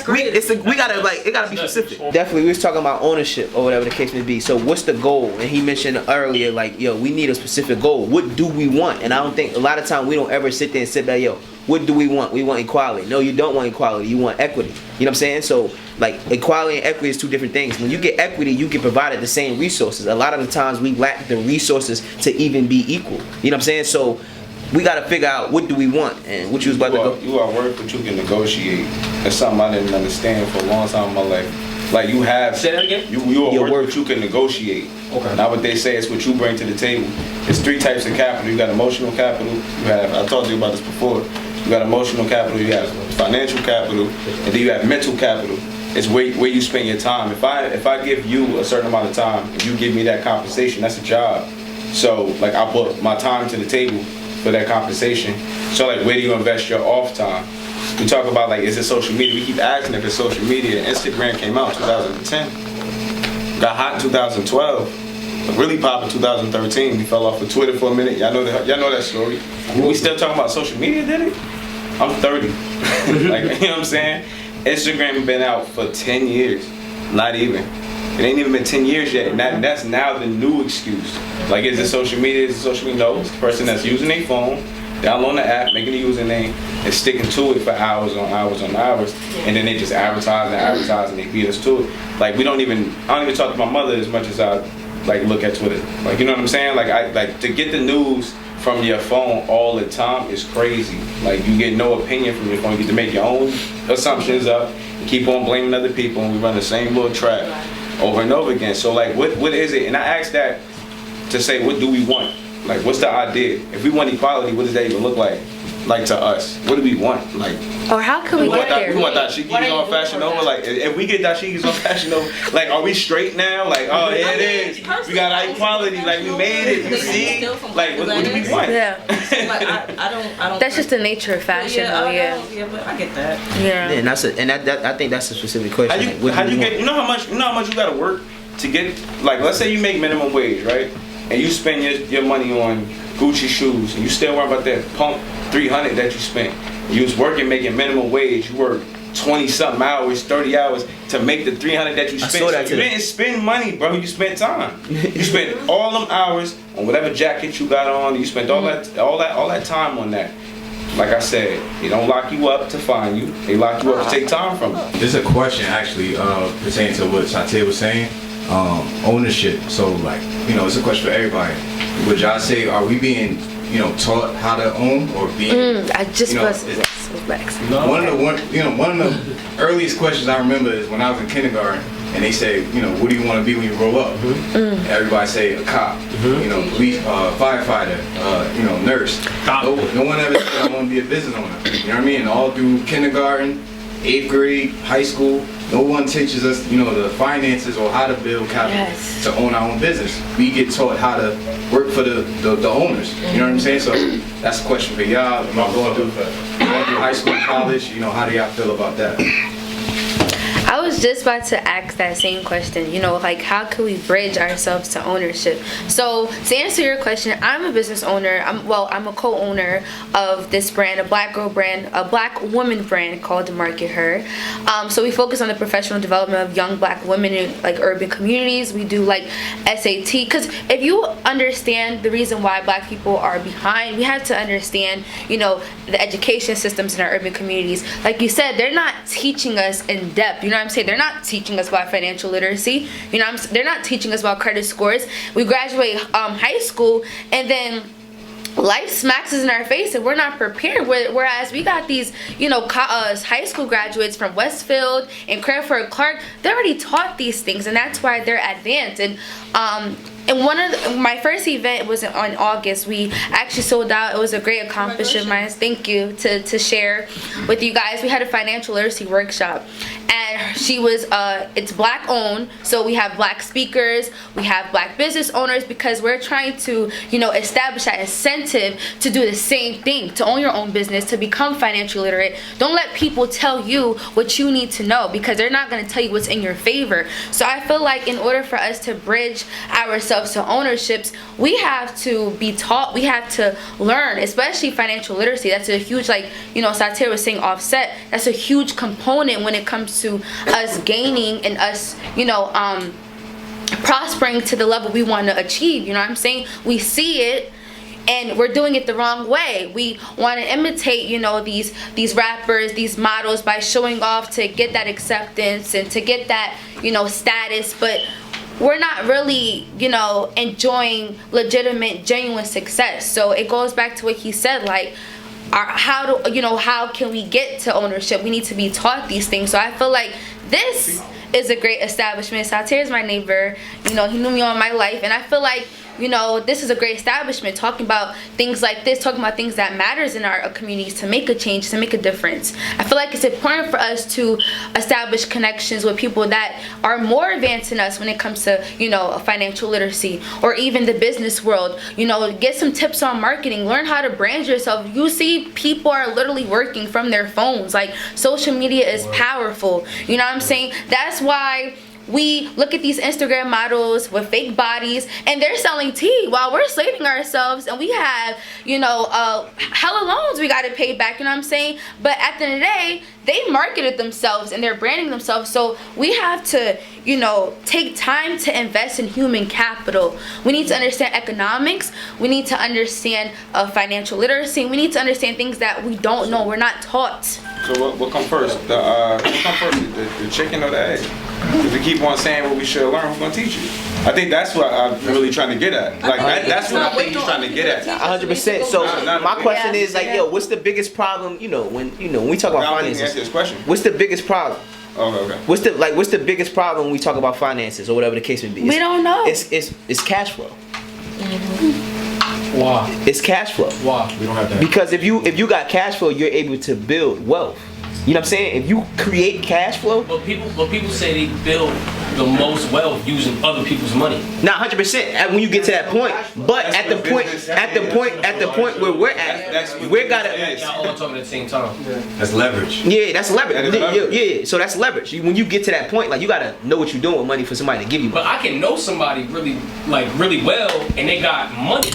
S1: great. We gotta it gotta be specific. Definitely, we was talking about ownership or whatever the case may be. So what's the goal? And he mentioned earlier, like, yo, we need a specific goal. What do we want? And I don't think a lot of time we don't ever sit there and sit back, yo, what do we want? We want equality. No, you don't want equality. You want equity. You know what I'm saying? So, like, equality and equity is two different things. When you get equity, you get provided the same resources. A lot of the times we lack the resources to even be equal. You know what I'm saying? So, we got to figure out what do we want and what you was about to go.
S4: You are worth what you can negotiate. That's something I didn't understand for a long time in my life. Like, you have...
S7: Say that again?
S4: You are worth what you can negotiate. Okay. Now what they say is what you bring to the table. There's 3 types of capital. You got emotional capital. You have, I talked to you about this before. You got emotional capital, you have financial capital, and then you have mental capital. It's where you spend your time. If I give you a certain amount of time, and you give me that compensation, that's a job. So like I put my time to the table for that compensation. So like where do you invest your off time? We talk about like, is it social media? We keep asking if it's social media. Instagram came out in 2010. Got hot in 2012. Really popped in 2013. We fell off of Twitter for a minute. Y'all know that story. We still talking about social media, did it? I'm 30. Like, you know what I'm saying? Instagram been out for 10 years. Not even. It ain't even been 10 years yet, and that's now the new excuse. Like, is it social media? Is it social media? No, it's the person that's using their phone, downloading the app, making a username, and sticking to it for hours on hours on hours, and then they just advertise and they beat us to it. Like, I don't even talk to my mother as much as I like look at Twitter. Like, you know what I'm saying? Like to get the news from your phone all the time is crazy. Like, you get no opinion from your phone. You get to make your own assumptions up and keep on blaming other people, and we run the same little trap over and over again. So like, what is it? And I asked that to say, what do we want? Like, what's the idea? If we want equality, what does that even look like? Like to us, what do we want? Like,
S5: Or how can we get there?
S4: we want dashikis on Fashion Nova. Like, if we get dashikis on Fashion Nova, like, are we straight now? Like, oh, here it is. We got high quality. Like, we made it. You see? Like, what do we want?
S5: Yeah.
S2: Like, I don't.
S5: That's just the nature of fashion, though. Yeah.
S2: Yeah, but I get that.
S5: Yeah.
S1: And I think that's a specific question.
S4: How you get? You know how much you gotta work to get? Like, let's say you make minimum wage, right? And you spend your money on Gucci shoes, and you still worry about that pump 300 that you spent. You was working, making minimum wage. You worked 20-something hours, 30 hours to make the 300 that you spent. So you didn't spend money, bro. You spent time. You spent all them hours on whatever jacket you got on. You spent all that time on that. Like I said, they don't lock you up to find you. They lock you up to take time from you.
S12: There's a question actually pertaining to what Sate was saying. Ownership. So like, it's a question for everybody. Would y'all say, are we being, taught how to own or being?
S5: I just was next.
S12: One of the earliest questions I remember is when I was in kindergarten, and they say, what do you want to be when you grow up? Everybody say a cop, police, firefighter, nurse. No one ever said I want to be a business owner. You know what I mean? All through kindergarten, 8th grade, high school, no one teaches us, the finances or how to build capital to own our own business. We get taught how to work for the owners. You know what I'm saying? So that's a question for y'all. Going through high school, college, how do y'all feel about that?
S5: I was just about to ask that same question, like how can we bridge ourselves to ownership? So to answer your question, I'm a business owner. I'm a co-owner of this brand, a black girl brand, a black woman brand called Market Her. So we focus on the professional development of young black women in like urban communities. We do like SAT, because if you understand the reason why black people are behind, we have to understand, the education systems in our urban communities. Like you said, they're not teaching us in depth. You know what I'm saying? They're not teaching us about financial literacy. They're not teaching us about credit scores. We graduate high school and then life smacks us in our face and we're not prepared. Whereas we got these, high school graduates from Westfield and Cranford Clark, they're already taught these things, and that's why they're advanced. And one of my first event was on August. We actually sold out. It was a great accomplishment of mine. Thank you to share with you guys. We had a financial literacy workshop, and she was it's black owned. So we have black speakers, we have black business owners, because we're trying to establish that incentive to do the same thing, to own your own business, to become financially literate. Don't let people tell you what you need to know, because they're not going to tell you what's in your favor. So I feel like in order for us to bridge ourselves to ownerships, we have to be taught, we have to learn, especially financial literacy. That's a huge, Satir was saying, offset, that's a huge component when it comes to us gaining and us prospering to the level we want to achieve. I'm saying? We see it and we're doing it the wrong way. We want to imitate, these rappers, these models, by showing off to get that acceptance and to get that, status, but we're not really, enjoying legitimate, genuine success. So it goes back to what he said, like, how can we get to ownership? We need to be taught these things. So I feel like this is a great establishment. Satir is my neighbor. He knew me all my life, and I feel like this is a great establishment, talking about things like this, talking about things that matters in our communities, to make a change, to make a difference. I feel like it's important for us to establish connections with people that are more advanced than us when it comes to, financial literacy, or even the business world. Get some tips on marketing, learn how to brand yourself. You see, people are literally working from their phones. Like, social media is powerful. You know what I'm saying? That's why we look at these Instagram models with fake bodies and they're selling tea while we're slaving ourselves, and we have, hella loans we got to pay back, you know what I'm saying? But at the end of the day, they marketed themselves and they're branding themselves. So we have to, take time to invest in human capital. We need to understand economics. We need to understand financial literacy. We need to understand things that we don't know. We're not taught.
S4: So what come first? The chicken or the egg? If we keep on saying what we should learn, who's gonna teach you? I think that's what I'm really trying to get at. Like that's what I think he's trying to get at.
S1: 100%. So my question is what's the biggest problem? When we talk about finances.
S4: Answer this question.
S1: What's the biggest problem?
S4: Oh, okay.
S1: What's the biggest problem when we talk about finances or whatever the case may be?
S5: We don't know.
S1: It's cash flow.
S7: Why?
S1: It's cash flow.
S7: Why?
S11: We don't have that.
S1: Because if you got cash flow, you're able to build wealth. You know what I'm saying? If you create cash flow,
S9: But people say they build the most wealth using other people's money.
S1: not 100%. When you get to that point, but at the point where we're at, we're gotta.
S9: Y'all all talking at the same time.
S12: That's leverage.
S1: Yeah, that's leverage.
S4: That is leverage.
S1: Yeah. So that's leverage. When you get to that point, like you gotta know what you're doing with money for somebody to give you money.
S9: But I can know somebody really well, and they got money,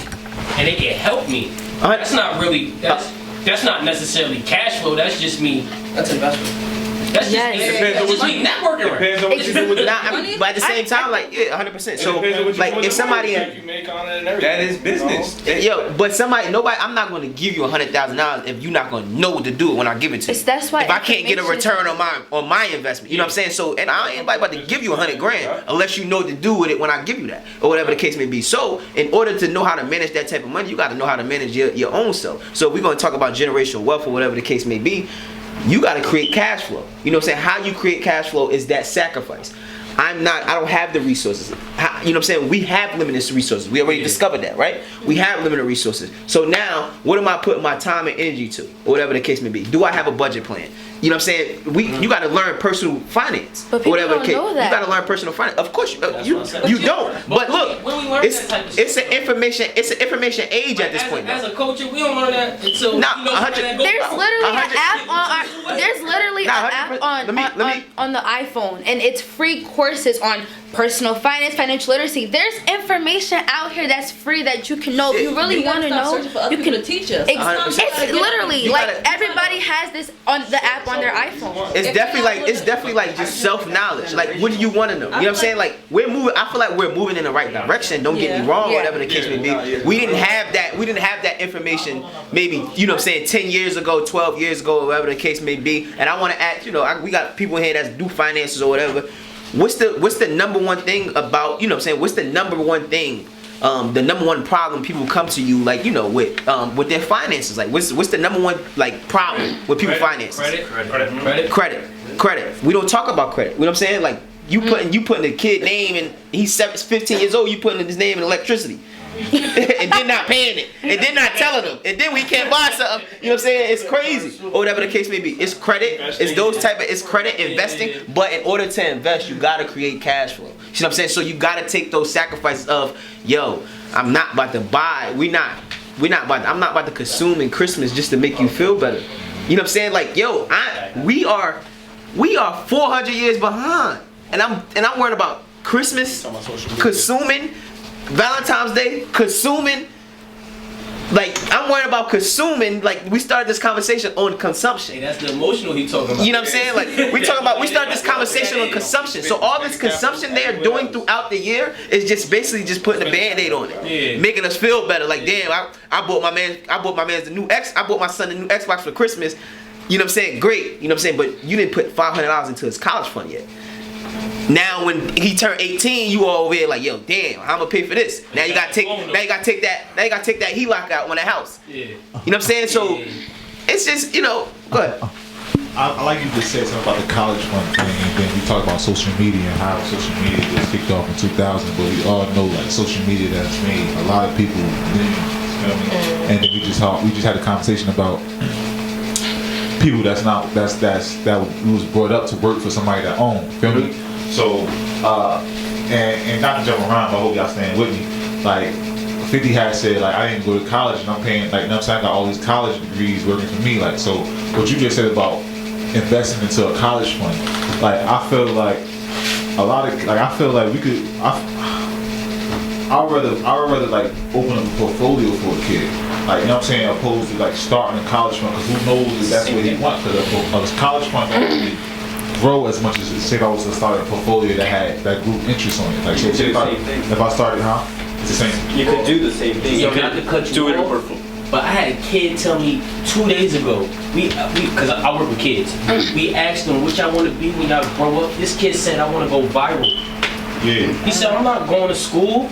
S9: and they can help me. That's not really that's not necessarily cash flow. That's just me.
S7: That's investment.
S9: That's just,
S5: Yes.
S9: that's just me networking.
S4: Depends on what you do with
S1: But at the same time, like 100%. So like if somebody,
S4: you make on it and everything. That is business.
S1: but I'm not going to give you $100,000 if you're not going to know what to do it when I give it to you.
S5: That's why
S1: if I can't get a return on my investment, you know what I'm saying? So and I ain't about to give you $100,000 unless you know what to do with it when I give you that or whatever the case may be. So in order to know how to manage that type of money, you got to know how to manage your own self. So we're going to talk about generational wealth or whatever the case may be. You got to create cash flow. You know what I'm saying? How you create cash flow is that sacrifice. I don't have the resources. You know what I'm saying? We have limited resources. We already discovered that, right? We have limited resources. So now, what am I putting my time and energy to? Or whatever the case may be. Do I have a budget plan? You know what I'm saying? You got to learn personal finance.
S5: But people
S1: whatever
S5: don't
S1: the case.
S5: know that.
S1: You got to learn personal finance. Of course, you don't. But look,
S9: when we learn that type of
S1: it's an information age at this point.
S9: As a culture, we don't learn that until
S1: Nah,
S9: we know
S1: 100
S9: that goes
S5: There's
S9: out.
S5: literally an app on the iPhone, and it's free courses on personal finance, financial literacy. There's information out here that's free that you can know. If you really want to know,
S2: you can teach us.
S5: It's literally like everybody has this on the app on their iPhone.
S1: It's definitely like just self-knowledge. Like, what do you want to know? You know what I'm saying? Like, we're moving. I feel like we're moving in the right direction. Don't get me wrong, whatever the case may be. We didn't have that information. Maybe you know what I'm saying 10 years ago, 12 years ago, whatever the case may be. And I want to ask, we got people here that do finances or whatever. What's the number one thing about, you know what I'm saying? What's the number one thing? The number one problem people come to you like, with their finances. Like what's the number one like problem with people's finances? Credit. We don't talk about credit. You know what I'm saying? Like you putting the kid name and he's 15 years old, you putting his name in electricity. And then not paying it, and then not telling them, and then we can't buy something. You know what I'm saying? It's crazy, or whatever the case may be. It's credit. It's those type of. It's credit investing. But in order to invest, you gotta create cash flow. You know what I'm saying? So you gotta take those sacrifices of, I'm not about to buy. I'm not about to consume in Christmas just to make you feel better. You know what I'm saying? Like, we are 400 years behind, and I'm worried about Christmas, consuming. Valentine's Day, consuming. Like, I'm worried about consuming. Like, we started this conversation on consumption.
S9: Hey, that's the emotional he talking about.
S1: You know what I'm saying? Like, we started this conversation on consumption. So all this consumption they are doing throughout the year is just basically just putting a Band-Aid on it, making us feel better. Like, damn, I bought my man the new I bought my son the new Xbox for Christmas. You know what I'm saying? Great. You know what I'm saying? But you didn't put $500 into his college fund yet. Now when he turned 18, you all over here like, damn, I'm gonna pay for this. Now you gotta take that HELOC out on the house. You know what I'm saying? So it's just, go ahead.
S13: I like you just said something about the college fund thing, and then we talk about social media and how social media was kicked off in 2000. But we all know like social media that's made a lot of people millions. You know what I mean? And then we just had a conversation about people that was brought up to work for somebody that owned. Feel me? So, and not to jump around, but I hope y'all staying with me. Like, 50 had said, like, I didn't go to college and I'm paying, like, you know what I'm saying? I got all these college degrees working for me. Like, so what you just said about investing into a college fund, like, I feel like we could, I'd rather like open up a portfolio for a kid. Like, you know what I'm saying? Opposed to like starting a college fund, because who knows if that's what he wants. Because a college fund don't really grow as much as say if I was to start a portfolio that grew interest on it. Like, so if I started, it's the same.
S10: You could do the same thing.
S9: You could do it in But I had a kid tell me 2 days ago, because I work with kids, we asked them what y'all want to be when y'all grow up. This kid said, I want to go viral.
S13: Yeah.
S9: He said, I'm not going to school.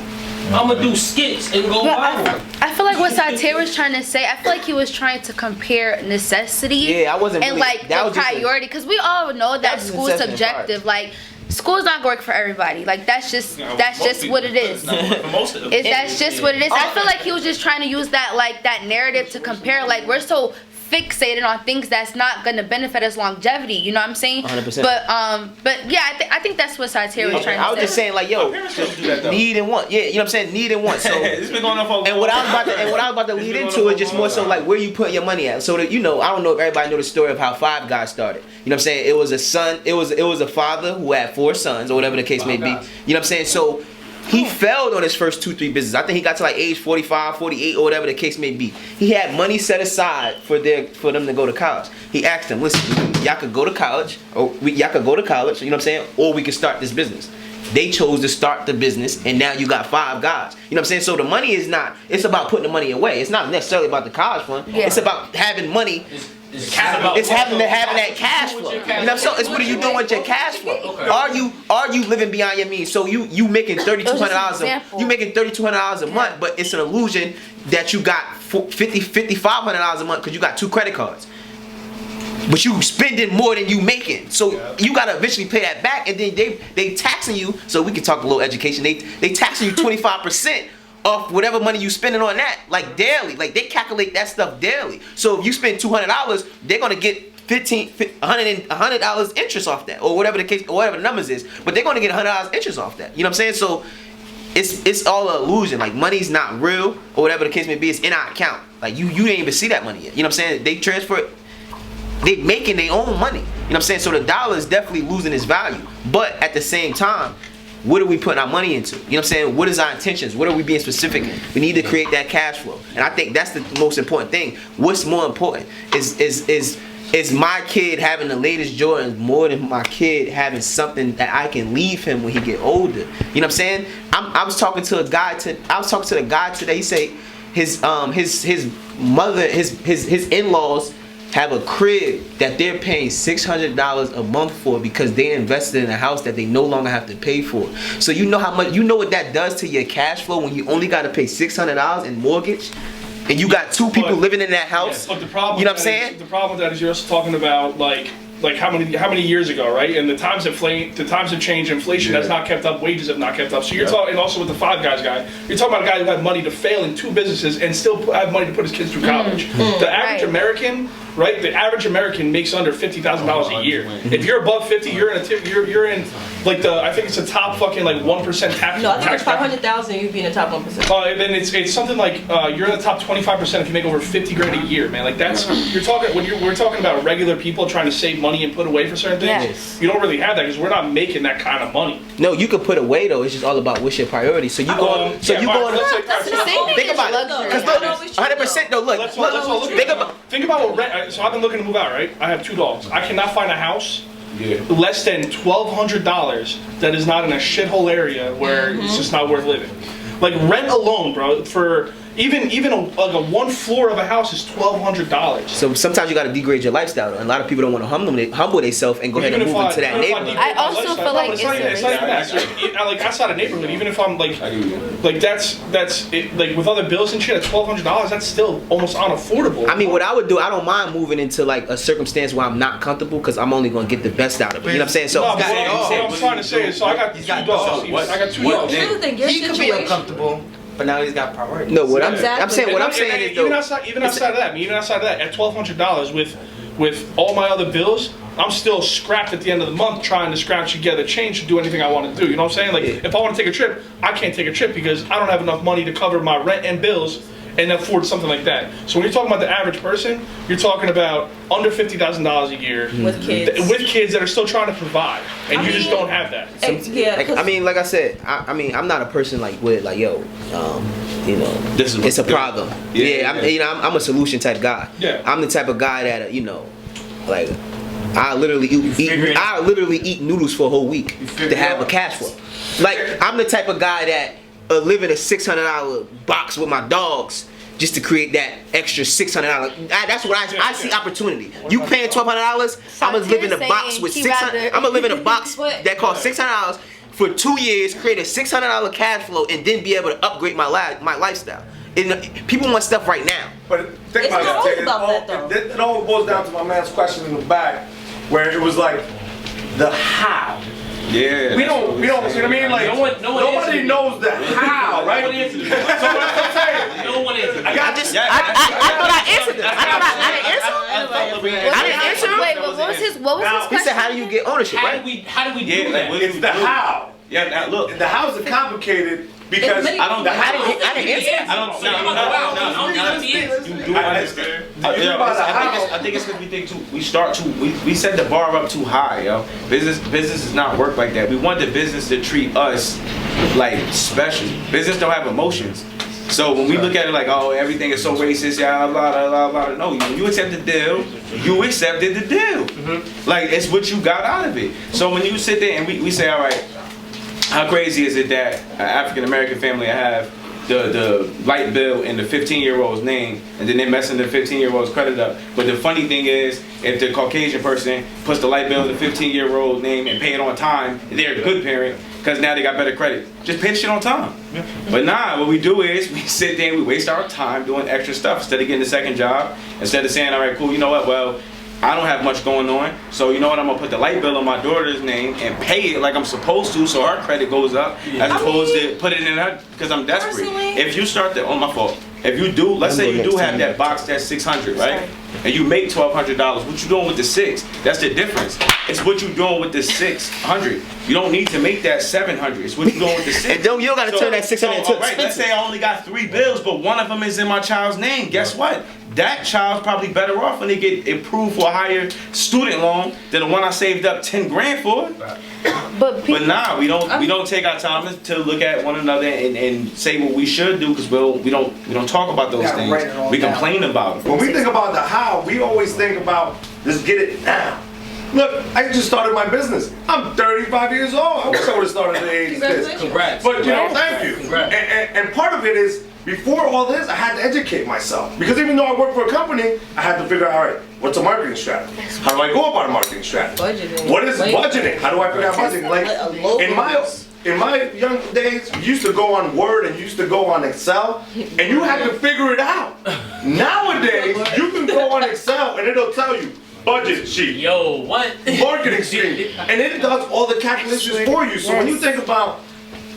S9: I'm going to do skits and go viral.
S5: I feel like what Satir was trying to say, I feel like he was trying to compare necessity
S1: I wasn't
S5: and
S1: really,
S5: like the priority, because we all know that school's subjective. Like, school's not gonna work for everybody. Like that's just what it is. That's just what it is. I feel like he was just trying to use that like that narrative to compare. Like we're so fixated on things that's not gonna benefit us longevity. You know what I'm saying?
S1: 100%.
S5: But yeah, I think that's what Satire was trying to say.
S1: I was just saying like, yo, need and want. Yeah, you know what I'm saying? Need and want. So
S4: It's been going on for
S1: and what I was about to lead into is just more so like where you put your money at. So that, you know, I don't know if everybody know the story of how Five Guys started. You know what I'm saying? It was a son. It was a father who had 4 sons or whatever the case may be. You know what I'm saying? So he failed on his first 2-3 businesses. I think he got to like age 45, 48 or whatever the case may be. He had money set aside for them to go to college. He asked them, listen, y'all could go to college, or y'all could go to college, you know what I'm saying? Or we could start this business. They chose to start the business, and now you got 5 guys. You know what I'm saying? So the money is not, it's about putting the money away. It's not necessarily about the college fund. Yeah. It's about having money. It's having that cash flow. You know, so it's what are you doing with your cash flow? Okay. Are you living beyond your means? So you making $3,200 you making $3,200 a month, but it's an illusion that you got $500 a month because you got 2 credit cards. But you spending more than you making, so you gotta eventually pay that back, and then they taxing you. So we can talk a little education. They taxing you 25%. Off whatever money you spending on that, like daily, like they calculate that stuff daily. So if you spend $200, they're gonna get $100 interest off that, or whatever the case, or whatever the numbers is. But they're gonna get $100 interest off that. You know what I'm saying? So it's all an illusion. Like money's not real, or whatever the case may be. It's in our account. Like you didn't even see that money yet. You know what I'm saying? They transfer it. They making their own money. You know what I'm saying? So the dollar is definitely losing its value. But at the same time, what are we putting our money into? You know what I'm saying? What is our intentions? What are we being specific in? We need to create that cash flow. And I think that's the most important thing. What's more important is my kid having the latest Jordans more than my kid having something that I can leave him when he get older. You know what I'm saying? I was talking to the guy today. He said his mother, his in-laws have a crib that they're paying $600 a month for because they invested in a house that they no longer have to pay for. So you know how much, you know what that does to your cash flow when you only got to pay $600 in mortgage, and you got 2 people living in that house.
S14: But the problem,
S1: you know what I'm saying?
S14: The problem with that is you're also talking about like how many years ago, right? And the times have changed. Inflation has not kept up. Wages have not kept up. So you're talking, and also with the Five Guys guy, you're talking about a guy who had money to fail in 2 businesses and still have money to put his kids through college. The average American, right? The average American makes under $50,000 a year. If you're above 50, you're in like I think it's the top fucking like 1% tax.
S2: No, I think it's 500,000. You'd be in the top 1%.
S14: Then it's something like you're in the top 25% if you make over 50 grand a year, man. Like that's we're talking about regular people trying to save money and put away for certain things.
S1: Yes.
S14: You don't really have that because we're not making that kind of money.
S1: No, you can put away though. It's just all about what's your priority. So you go. Think about it. Because look, 100% though. Look.
S14: Think about what rent. So I've been looking to move out, right? I have 2 dogs. I cannot find a house less than $1,200 that is not in a shithole area where it's just not worth living. Like rent alone, bro, for even a 1 floor of a house is $1,200.
S1: So sometimes you got to degrade your lifestyle, and a lot of people don't want to humble themselves and go ahead and move into that neighborhood.
S5: I also feel like
S14: it's not even that. So, like outside a neighborhood, even if I'm like that's it, like with other bills and shit at $1,200, that's still almost unaffordable.
S1: I mean, what I would do, I don't mind moving into like a circumstance where I'm not comfortable because I'm only gonna get the best out of it. You know what I'm saying? So
S14: what I'm trying to say is, so I got 2 dogs. I got 2 dogs.
S15: He could be uncomfortable. But now he's got priorities.
S1: No, what I'm saying is
S14: even outside of that, at $1,200 with all my other bills, I'm still scrapped at the end of the month trying to scratch together change to do anything I want to do. You know what I'm saying? Like if I want to take a trip, I can't take a trip because I don't have enough money to cover my rent and bills and afford something like that. So when you're talking about the average person, you're talking about under $50,000 a year
S2: with kids
S14: that are still trying to provide, and you just don't have that.
S1: I mean, like I said, I'm not a person like with like yo, you know, it's a problem. I'm a solution type guy.
S14: Yeah,
S1: I'm the type of guy that you know, like I literally eat noodles for a whole week to have a cash flow. Like I'm the type of guy that live in a $600 box with my dogs just to create that extra $600. That's what I see opportunity. You paying $1,200, I'm gonna live in a box with $600. I'm gonna live in a box that costs $600 for 2 years, create a $600 cash flow, and then be able to upgrade my lifestyle. People want stuff right now.
S11: But think about that. It all boils down to my man's question in the back, where it was like the how.
S4: Yeah.
S11: We don't, you know what I mean? Like,
S9: No one
S11: nobody knows the how, right?
S9: No one answered it.
S11: So that's what I'm saying.
S9: No one answered it.
S1: I thought I answered it. I didn't answer.
S5: Wait, but what was his question?
S1: He said, "How do you get ownership?" Right?
S9: How do we do that?
S11: It's the how.
S4: Yeah, now look.
S11: The how's are complicated because
S1: I didn't answer.
S4: I think it's because we think too. We set the bar up too high, yo. Business does not work like that. We want the business to treat us like special. Business don't have emotions. So when we look at it like, oh, everything is so racist, yeah, blah, blah, blah, blah. No, you accept the deal, you accepted the deal. Like, it's what you got out of it. So when you sit there and we say, all right, how crazy is it that an African-American family have the light bill in the 15-year-old's name, and then they're messing the 15-year-old's credit up. But the funny thing is, if the Caucasian person puts the light bill in the 15-year-old's name and pay it on time, they're a good parent, because now they got better credit. Just pay the shit on time. But nah, what we do is we sit there and we waste our time doing extra stuff instead of getting a second job, instead of saying, all right, cool, you know what, well, I don't have much going on, so you know what, I'm gonna put the light bill on my daughter's name and pay it like I'm supposed to, so her credit goes up, as opposed to put it in her, because I'm desperate. If you start the, my fault, if you do, let's say you do have that box that's 600, right? And you make $1,200, what you doing with the 6? That's the difference. It's what you doing with the 600. You don't need to make that 700. It's what you doing with the 6.
S1: And you don't gotta turn that 600 into
S4: right, let's say I only got 3 bills, but one of them is in my child's name. Guess what? That child's probably better off when they get approved for a higher student loan than the one I saved up 10 grand for. But nah, we don't take our time to look at one another and say what we should do, because we don't talk about those things. We complain about it.
S11: When we think about the how, we always think about just get it now. Look, I just started my business. I'm 35 years old. I wish I would have started in the 80s.
S9: Congrats.
S11: But you know, thank you. And part of it is, before all this, I had to educate myself. Because even though I work for a company, I had to figure out, all right, what's a marketing strategy? How do I go about a marketing strategy?
S2: Budgeting.
S11: What is budgeting? How do I figure out budgeting? Like, in my young days, you used to go on Word and you used to go on Excel, and you had to figure it out. Nowadays, you can go on Excel and it'll tell you, budget sheet.
S9: Yo, what?
S11: Marketing sheet. And it does all the calculations for you. So when you think about,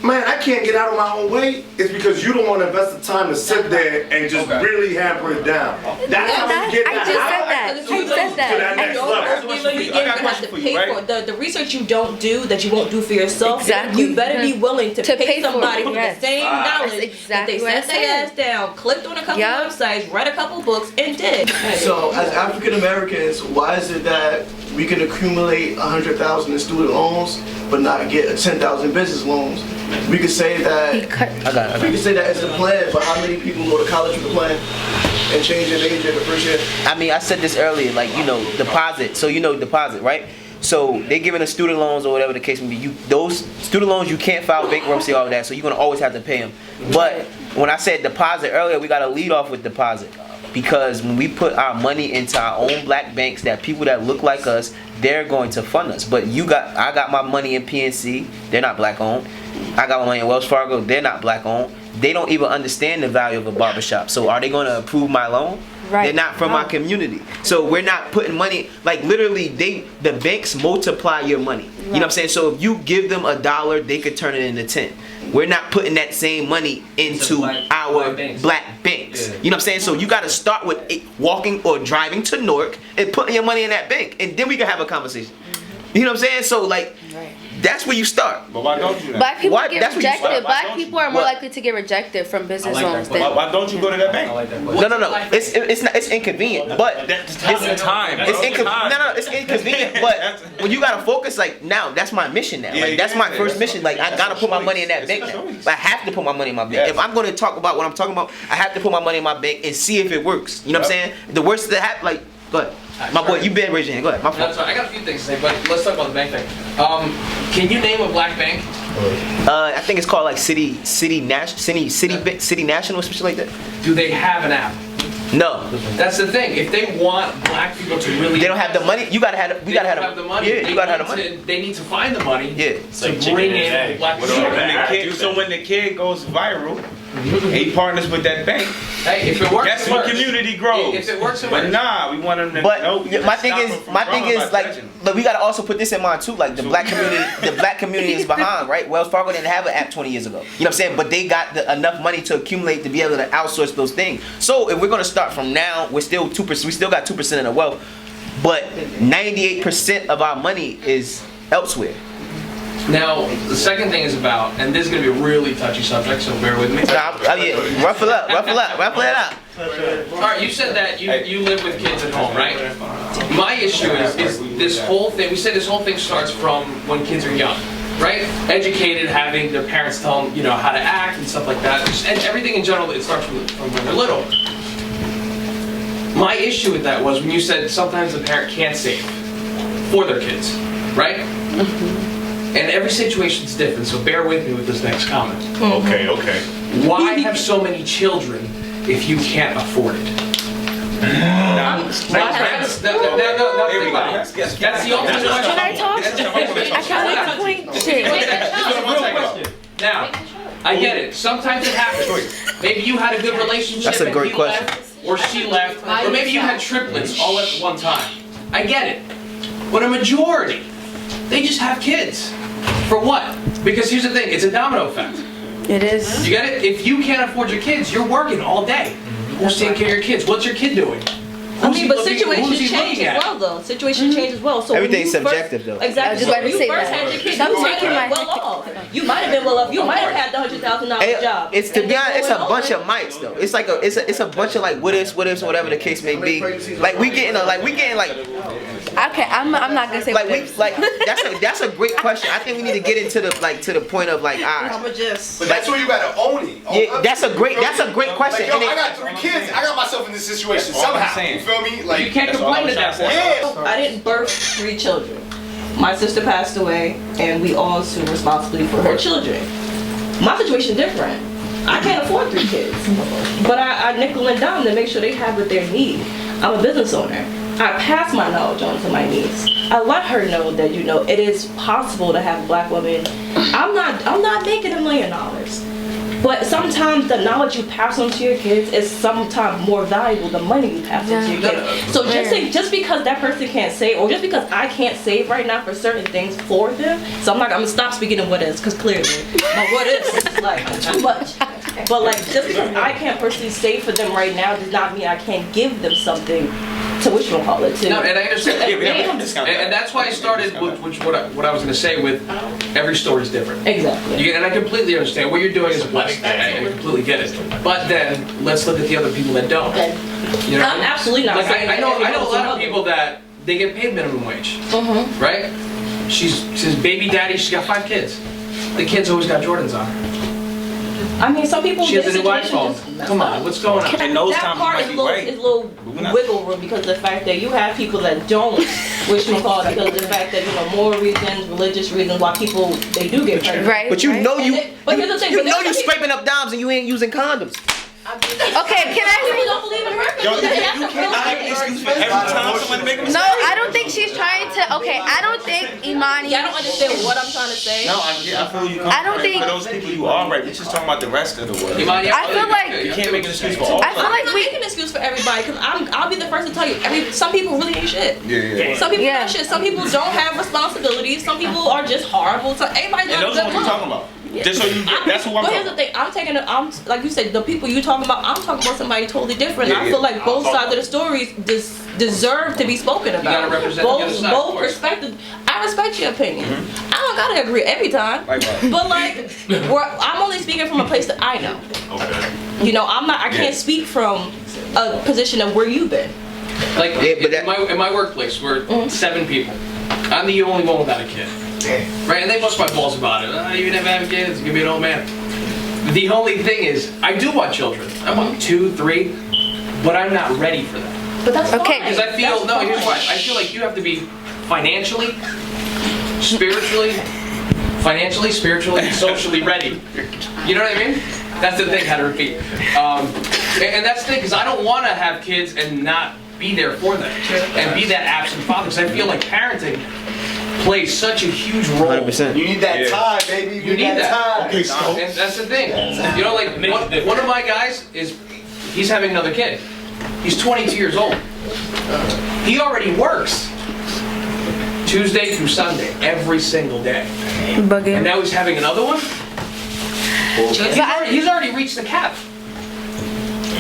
S11: man, I can't get out of my own way, it's because you don't want to invest the time to sit there and just really hamper it down. That's how you get that to that next level.
S2: You're gonna have to pay for the research you don't do, that you won't do for yourself.
S5: Exactly.
S2: You better be willing to pay somebody for the same knowledge that they
S5: what
S2: sat their ass down, clicked on a couple websites, read a couple books, and did.
S3: So, as African Americans, why is it that we can accumulate 100,000 in student loans but not get 10,000 business loans? We could say that we could say that it's the plan, but how many people go to college with the plan and change their major the first year?
S1: I mean, I said this earlier, like, you know, deposit. So you know deposit, right? So they giving us student loans or whatever the case may be. Those student loans, you can't file bankruptcy, all of that. So you're gonna always have to pay them. But when I said deposit earlier, we gotta lead off with deposit, because when we put our money into our own black banks, that people that look like us, they're going to fund us. But I got my money in PNC. They're not black owned. I got my money in Wells Fargo. They're not black owned. They don't even understand the value of a barbershop. So are they going to approve my loan? Right. They're not from our community. So we're not putting money, like literally the banks multiply your money. You know what I'm saying? So if you give them $1, they could turn it into 10. We're not putting that same money into our black banks. You know what I'm saying? So you got to start with walking or driving to Newark and putting your money in that bank, and then we can have a conversation. You know what I'm saying? So like, that's where you start.
S4: But why don't you?
S5: Black people get rejected. Black people are more likely to get rejected from business loans.
S4: Why don't you go to that bank?
S1: No. It's inconvenient, but it's
S4: time.
S1: It's inconvenient. No, it's inconvenient. But when you gotta focus, like now, that's my mission now. Like that's my first mission. Like I gotta put my money in that bank now. I have to put my money in my bank. If I'm gonna talk about what I'm talking about, I have to put my money in my bank and see if it works. You know what I'm saying? The worst that happen, like, go ahead. My boy, you been raising your hand. Go ahead. My fault.
S7: I got a few things to say, but let's talk about the bank thing. Can you name a black bank?
S1: I think it's called like City National or something like that.
S7: Do they have an app?
S1: No.
S7: That's the thing. If they want black people to really,
S1: they don't have the money. You gotta have. We gotta have
S7: the money.
S1: Yeah, you gotta have the money.
S7: They need to find the money.
S1: Yeah.
S7: To bring in black people.
S4: So when the kid goes viral, He partners with that bank.
S7: Hey, if it works,
S4: that's
S7: it
S4: when
S7: works.
S4: community grows.
S7: If it works, it
S4: but
S7: works.
S4: nah, we want them to.
S1: But
S4: no,
S1: my thing is like, but we gotta also put this in mind too. Like the black community is behind, right? Wells Fargo didn't have an app 20 years ago. You know what I'm saying? But they got enough money to accumulate to be able to outsource those things. So if we're gonna start from now, we're still 2%. We still got 2% of the wealth, but 98% of our money is elsewhere.
S7: Now, the second thing is about, and this is going to be a really touchy subject, so bear with me.
S1: Yeah, ruffle it up.
S7: All right, you said that you live with kids at home, right? My issue is this whole thing, we said this whole thing starts from when kids are young, right? Educated, having their parents tell them, how to act and stuff like that. And everything in general, it starts from when they're little. My issue with that was when you said sometimes the parent can't save for their kids, right? And every situation's different, so bear with me with this next comment.
S4: Okay.
S7: Why have so many children if you can't afford it? That's the ultimate question.
S5: Can I talk? I can't wait to point.
S7: Now, I get it. Sometimes it happens. Maybe you had a good relationship.
S1: That's a great question.
S7: Left, or she left, or maybe you had triplets all at one time. I get it. But a majority, they just have kids. For what? Because here's the thing, it's a domino effect.
S5: It is.
S7: You get it? If you can't afford your kids, you're working all day. Who's taking care of your kids? What's your kid doing?
S2: But situations change as well, though. Situations change as well. So
S1: everything's subjective, though.
S2: Exactly.
S5: I was
S2: So
S5: about to say
S2: when you first
S5: that.
S2: had your kids, you might have been well off. You might have been well off. You might have had the $100,000 job.
S1: It's to be honest, it's a bunch of mites though. It's like it's a bunch of like what ifs, whatever the case may be. Like we getting
S5: Okay, I'm not gonna say
S1: that's a great question. I think we need to get into to the point of like
S6: But that's where you gotta own it.
S1: Yeah, that's a great question.
S6: Like, yo, I got 3 kids. I got myself in this situation somehow. You feel me? Like
S7: you can't complain at that point.
S6: Yeah.
S2: I didn't birth 3 children. My sister passed away, and we all assume responsibility for her children. My situation different. I can't afford 3 kids, but I nickel and dime to make sure they have what they need. I'm a business owner. I pass my knowledge on to my niece. I let her know that it is possible to have a black woman. I'm not making $1 million, but sometimes the knowledge you pass on to your kids is sometimes more valuable than money you pass on to your kids. So just because that person can't save, or just because I can't save right now for certain things for them, so I'm gonna stop speaking of what is, because clearly my what is like too much. But like just because I can't personally save for them right now does not mean I can't give them something to whatchamacallit.
S7: No, and I understand. And that's why I started with what I was going to say with every story is different.
S2: Exactly.
S7: And I completely understand. What you're doing is blessed. I completely get it. But then let's look at the other people that don't.
S2: I'm absolutely not saying
S7: I know a lot of people that they get paid minimum wage. Right? She's baby daddy. She's got 5 kids. The kids always got Jordans on.
S2: I mean, some people.
S7: She has a new iPhone. Come on, what's going on?
S4: And those
S2: that
S4: times
S2: part is a little wiggle room because of the fact that you have people that don't wish to call because of the fact that moral reasons, religious reasons why people they do get pregnant.
S5: Right.
S1: But you know
S2: but here's the thing.
S1: you're scraping up dimes and you ain't using condoms.
S5: Okay, can I?
S2: People don't believe in her.
S4: Yo, you cannot have an excuse for every time someone make a mistake.
S5: No, I don't think she's trying to. Okay, I don't think Imani.
S2: I don't understand what I'm trying to say.
S4: No, I feel you.
S5: I don't think
S4: for those people you are right. We're just talking about the rest of the world.
S5: I feel like
S4: you can't make an excuse for all.
S2: I feel like we make an excuse for everybody because I'll be the first to tell you. Some people really ain't shit.
S4: Yeah.
S2: Some people ain't shit. Some people don't have responsibilities. Some people are just horrible. So everybody.
S4: And those are what you're talking about. Just so you get, that's what I'm
S2: But here's the thing, I'm like you said, the people you talking about, I'm talking about somebody totally different. I feel like both sides of the stories deserve to be spoken about.
S7: You gotta represent the other side,
S2: both perspectives. I respect your opinion. I don't gotta agree every time. But like, I'm only speaking from a place that I know.
S4: Okay.
S2: I can't speak from a position of where you've been.
S7: Like in my workplace, we're 7 people. I'm the only one without a kid. Right, and they bust my balls about it. You never have kids, you can be an old man. The only thing is, I do want children. I want 2, 3, but I'm not ready for that.
S2: But that's
S5: okay.
S7: Because I feel, here's why. I feel like you have to be financially, spiritually, socially ready. You know what I mean? That's the thing, how to repeat. And that's the thing, because I don't want to have kids and not be there for them. And be that absent father, because I feel like parenting plays such a huge role.
S1: 100%.
S6: You need that time, baby.
S7: You need that.
S6: time.
S14: Okay, so
S7: And that's the thing. You know, like one of my guys he's having another kid. He's 22 years old. He already works Tuesday through Sunday, every single day. And now he's having another one. He's already reached the cap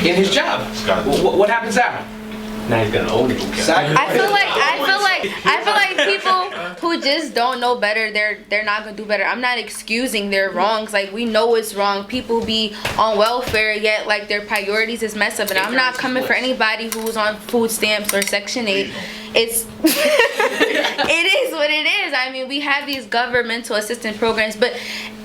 S7: in his job. What happens now?
S9: Now he's gonna own it.
S5: I feel like people who just don't know better, they're not gonna do better. I'm not excusing their wrongs. Like, we know it's wrong. People be on welfare, yet like their priorities is messed up. And I'm not coming for anybody who's on food stamps or Section 8. It's it is what it is. I mean, we have these governmental assistance programs,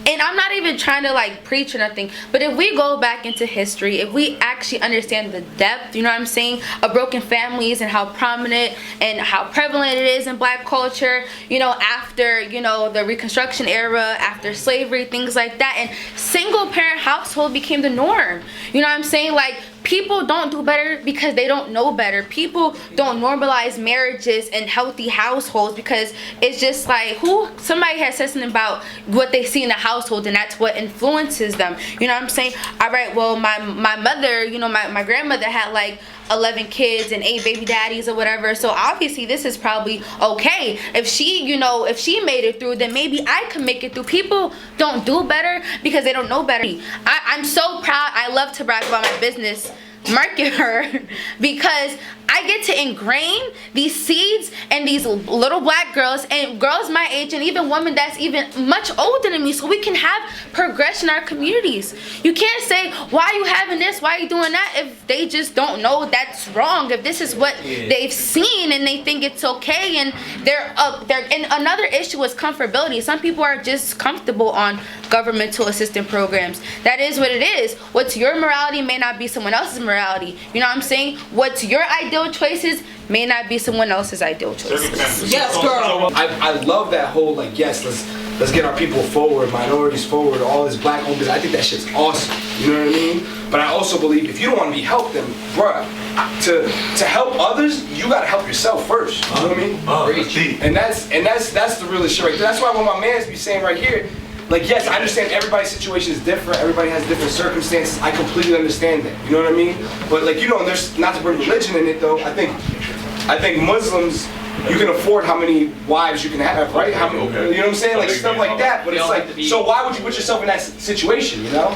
S5: and I'm not even trying to like preach or nothing, but if we go back into history, if we actually understand the depth, you know what I'm saying, of broken families and how prominent and how prevalent it is in black culture, you know, after, you know, the Reconstruction era, after slavery, things like that, and single parent household became the norm. You know what I'm saying? Like, people don't do better because they don't know better. People don't normalize marriages and healthy households because it's just like, somebody has said something about what they see in the household, and that's what influences them. You know what I'm saying? All right, well, my mother, you know, my grandmother had like 11 kids and 8 baby daddies or whatever, so obviously this is probably okay. If she, you know, if she made it through, then maybe I can make it through. People don't do better because they don't know better. I'm so proud. I love to brag about my business marketer because I get to ingrain these seeds in these little black girls and girls my age, and even women that's even much older than me, so we can have progression in our communities. You can't say, why are you having this, why are you doing that, if they just don't know that's wrong. If this is what they've seen and they think it's okay, and they're and another issue is comfortability. Some people are just comfortable on governmental assistance programs. That is what it is. What's your morality may not be someone else's morality. You know what I'm saying? What's your ideal choices may not be someone else's ideal choices.
S6: Yes, girl. I love that whole, like, yes, let's get our people forward, minorities forward, all this black owned business. I think that shit's awesome. You know what I mean? But I also believe if you don't want to be helped, then bruh, to help others, you gotta help yourself first. You know what I mean? And that's the realest shit right there. That's why when my man's be saying right here, like, yes, I understand everybody's situation is different, everybody has different circumstances, I completely understand that, you know what I mean? But, like, you know, there's, not to bring religion in it though, I think Muslims, you can afford how many wives you can have, right? How many, you know what I'm saying? Like, stuff like that, but it's like, so why would you put yourself in that situation, you know?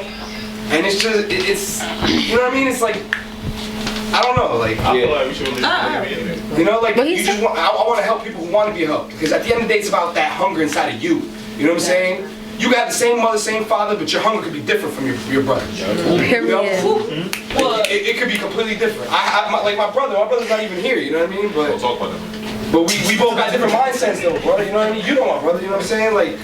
S6: And it's just, it's, you know what I mean? It's like, I don't know, like,
S13: I feel like we should really
S6: you know, like, you just want, I want to help people who want to be helped, because at the end of the day, it's about that hunger inside of you, you know what I'm saying? You can have the same mother, same father, but your hunger could be different from your brother. You know? Well, it could be completely different. Like my brother's not even here, you know what I mean? But
S13: don't talk about that.
S6: But we both got different mindsets though, brother. You know what I mean? You know my brother, you know what I'm saying? Like,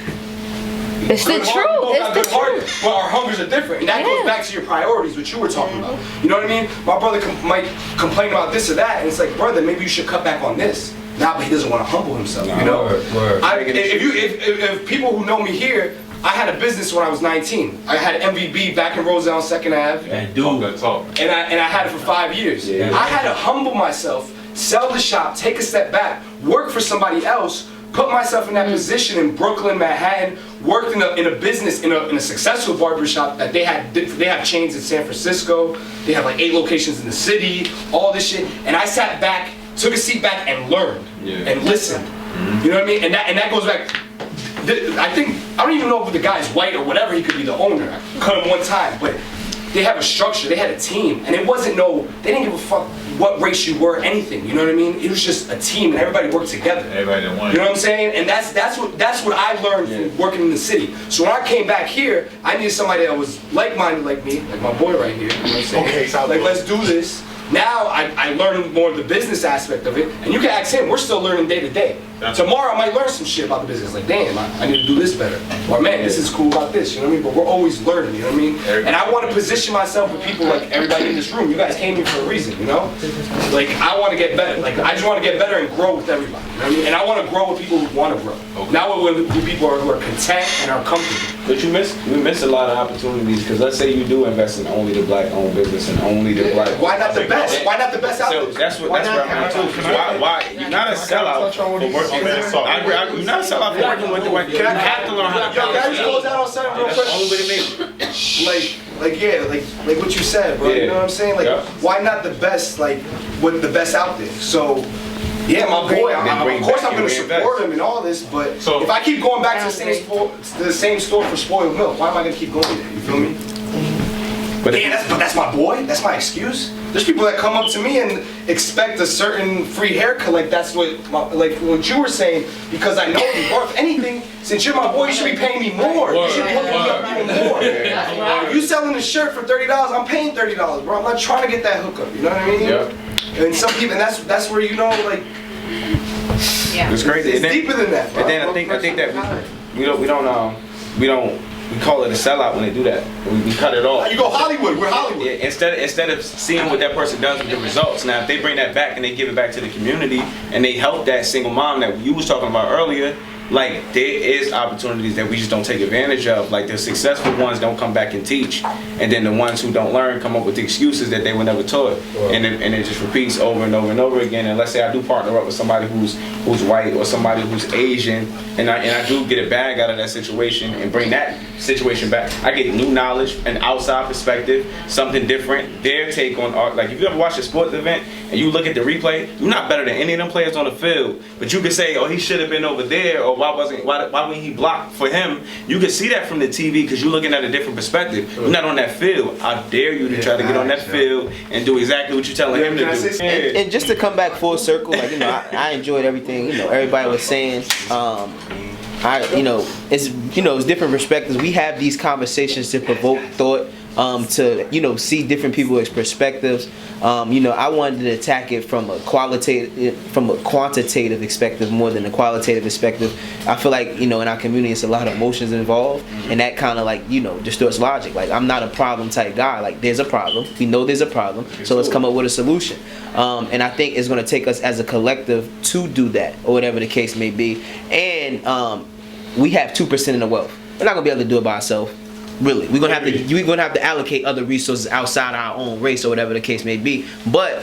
S5: it's the truth. It's the truth.
S6: But our hungers are different, and that goes back to your priorities, what you were talking about. You know what I mean? My brother might complain about this or that, and it's like, brother, maybe you should cut back on this. Nah, but he doesn't want to humble himself. You know? If people who know me here, I had a business when I was 19. I had MVB back in Roselle, 2nd Ave. And I had it for 5 years. I had to humble myself, sell the shop, take a step back, work for somebody else, put myself in that position in Brooklyn, Manhattan, worked in a business, in a successful barbershop that they have chains in San Francisco. They have like 8 locations in the city, all this shit. And I sat back, took a seat back and learned and listened. You know what I mean? And that goes back. I don't even know if the guy's white or whatever, he could be the owner. I cut him one time, but they have a structure, they had a team, and it wasn't they didn't give a fuck what race you were, anything, you know what I mean? It was just a team and everybody worked together.
S13: Everybody didn't want it.
S6: You know what I'm saying? And that's what I learned from working in the city. So when I came back here, I needed somebody that was like-minded like me, like my boy right here. You know what I'm saying? Okay, so like, let's do this. Now I learned more of the business aspect of it, and you can ask him, we're still learning day to day. Tomorrow I might learn some shit about the business, like damn, I need to do this better. Or man, this is cool about this, you know what I mean? But we're always learning, you know what I mean? And I want to position myself with people like everybody in this room. You guys came here for a reason, you know? Like, I want to get better. Like, I just want to get better and grow with everybody, you know what I mean? And I want to grow with people who want to grow. Not with people who are content and are comfortable.
S4: But you miss a lot of opportunities, because let's say you do invest in only the black-owned business and only the black.
S6: Why not the best? Why not the best out there?
S4: That's where I'm at too. Why you're not a sellout for I agree. You're not a sellout for working with the white. You have to learn how to.
S6: Yo, can I just close out on something real quick?
S4: That's the only way to make it.
S6: Like what you said, bro. You know what I'm saying? Like, why not the best? Like, with the best out there. So. Yeah, my boy. Of course, I'm gonna support him and all this, but if I keep going back to the same store for spoiled milk, why am I gonna keep going there? You feel me? But that's my boy. That's my excuse. There's people that come up to me and expect a certain free haircut, like that's what you were saying, because I know you. Or if anything, since you're my boy, you should be paying me more. You should be hooking me up even more. If you selling a shirt for $30, I'm paying $30, bro. I'm not trying to get that hookup. You know what I mean?
S4: Yeah.
S6: And some people, and that's where like.
S4: Yeah. It's crazy.
S6: It's deeper than that. Bro.
S4: And then I think that we call it a sellout when they do that. We cut it off.
S6: You go Hollywood. We're Hollywood.
S4: Yeah, instead of seeing what that person does with the results. Now, if they bring that back and they give it back to the community and they help that single mom that you was talking about earlier, like there is opportunities that we just don't take advantage of. Like the successful ones don't come back and teach, and then the ones who don't learn come up with the excuses that they were never taught, and it just repeats over and over and over again. And let's say I do partner up with somebody who's white or somebody who's Asian, and I do get a bag out of that situation and bring that situation back. I get new knowledge, an outside perspective, something different, their take on art. Like if you ever watch a sports event and you look at the replay, you're not better than any of them players on the field, but you can say, oh, he should have been over there, or why wasn't he blocked for him? You can see that from the TV because you're looking at a different perspective. You're not on that field. I dare you to try to get on that field and do exactly what you're telling him to do.
S1: And just to come back full circle, like I enjoyed everything everybody was saying. It's different perspectives. We have these conversations to provoke thought, to see different people's perspectives. I wanted to attack it from a quantitative perspective more than a qualitative perspective. I feel like in our community it's a lot of emotions involved, and that kind of distorts logic. Like I'm not a problem type guy. Like there's a problem. We know there's a problem, so let's come up with a solution. And I think it's going to take us as a collective to do that, or whatever the case may be. And we have 2% of the wealth. We're not gonna be able to do it by ourselves. Really, we're gonna have to allocate other resources outside our own race or whatever the case may be. But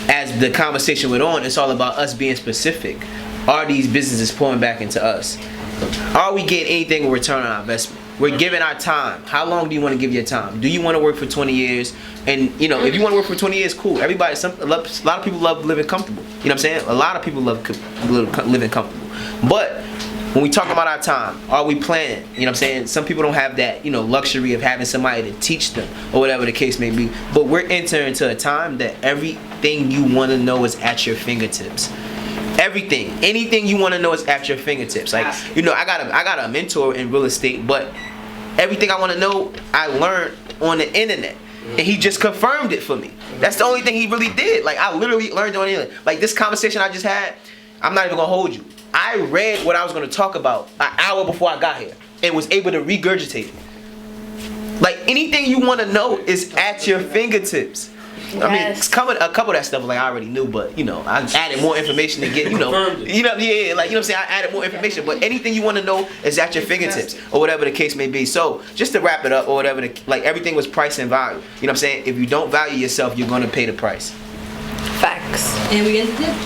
S1: as the conversation went on, it's all about us being specific. Are these businesses pouring back into us? Are we getting anything in return on our investment? We're giving our time. How long do you want to give your time? Do you want to work for 20 years? And if you want to work for 20 years, cool. A lot of people love living comfortable. You know what I'm saying? A lot of people love living comfortable. But when we talk about our time, are we planning? You know what I'm saying? Some people don't have that, luxury of having somebody to teach them or whatever the case may be. But we're entering into a time that everything you want to know is at your fingertips. Everything, anything you want to know is at your fingertips. Like, I got a mentor in real estate, but everything I want to know, I learned on the internet. And he just confirmed it for me. That's the only thing he really did. Like, I literally learned on the internet. Like, this conversation I just had, I'm not even going to hold you. I read what I was going to talk about an hour before I got here and was able to regurgitate it. Like, anything you want to know is at your fingertips. I mean, it's coming. A couple of that stuff like I already knew, but I added more information to get like I'm saying, I added more information. But anything you want to know is at your fingertips, or whatever the case may be. So just to wrap it up, or whatever, everything was price and value. You know what I'm saying? If you don't value yourself, you're gonna pay the price.
S5: Facts.
S2: And we get the tip.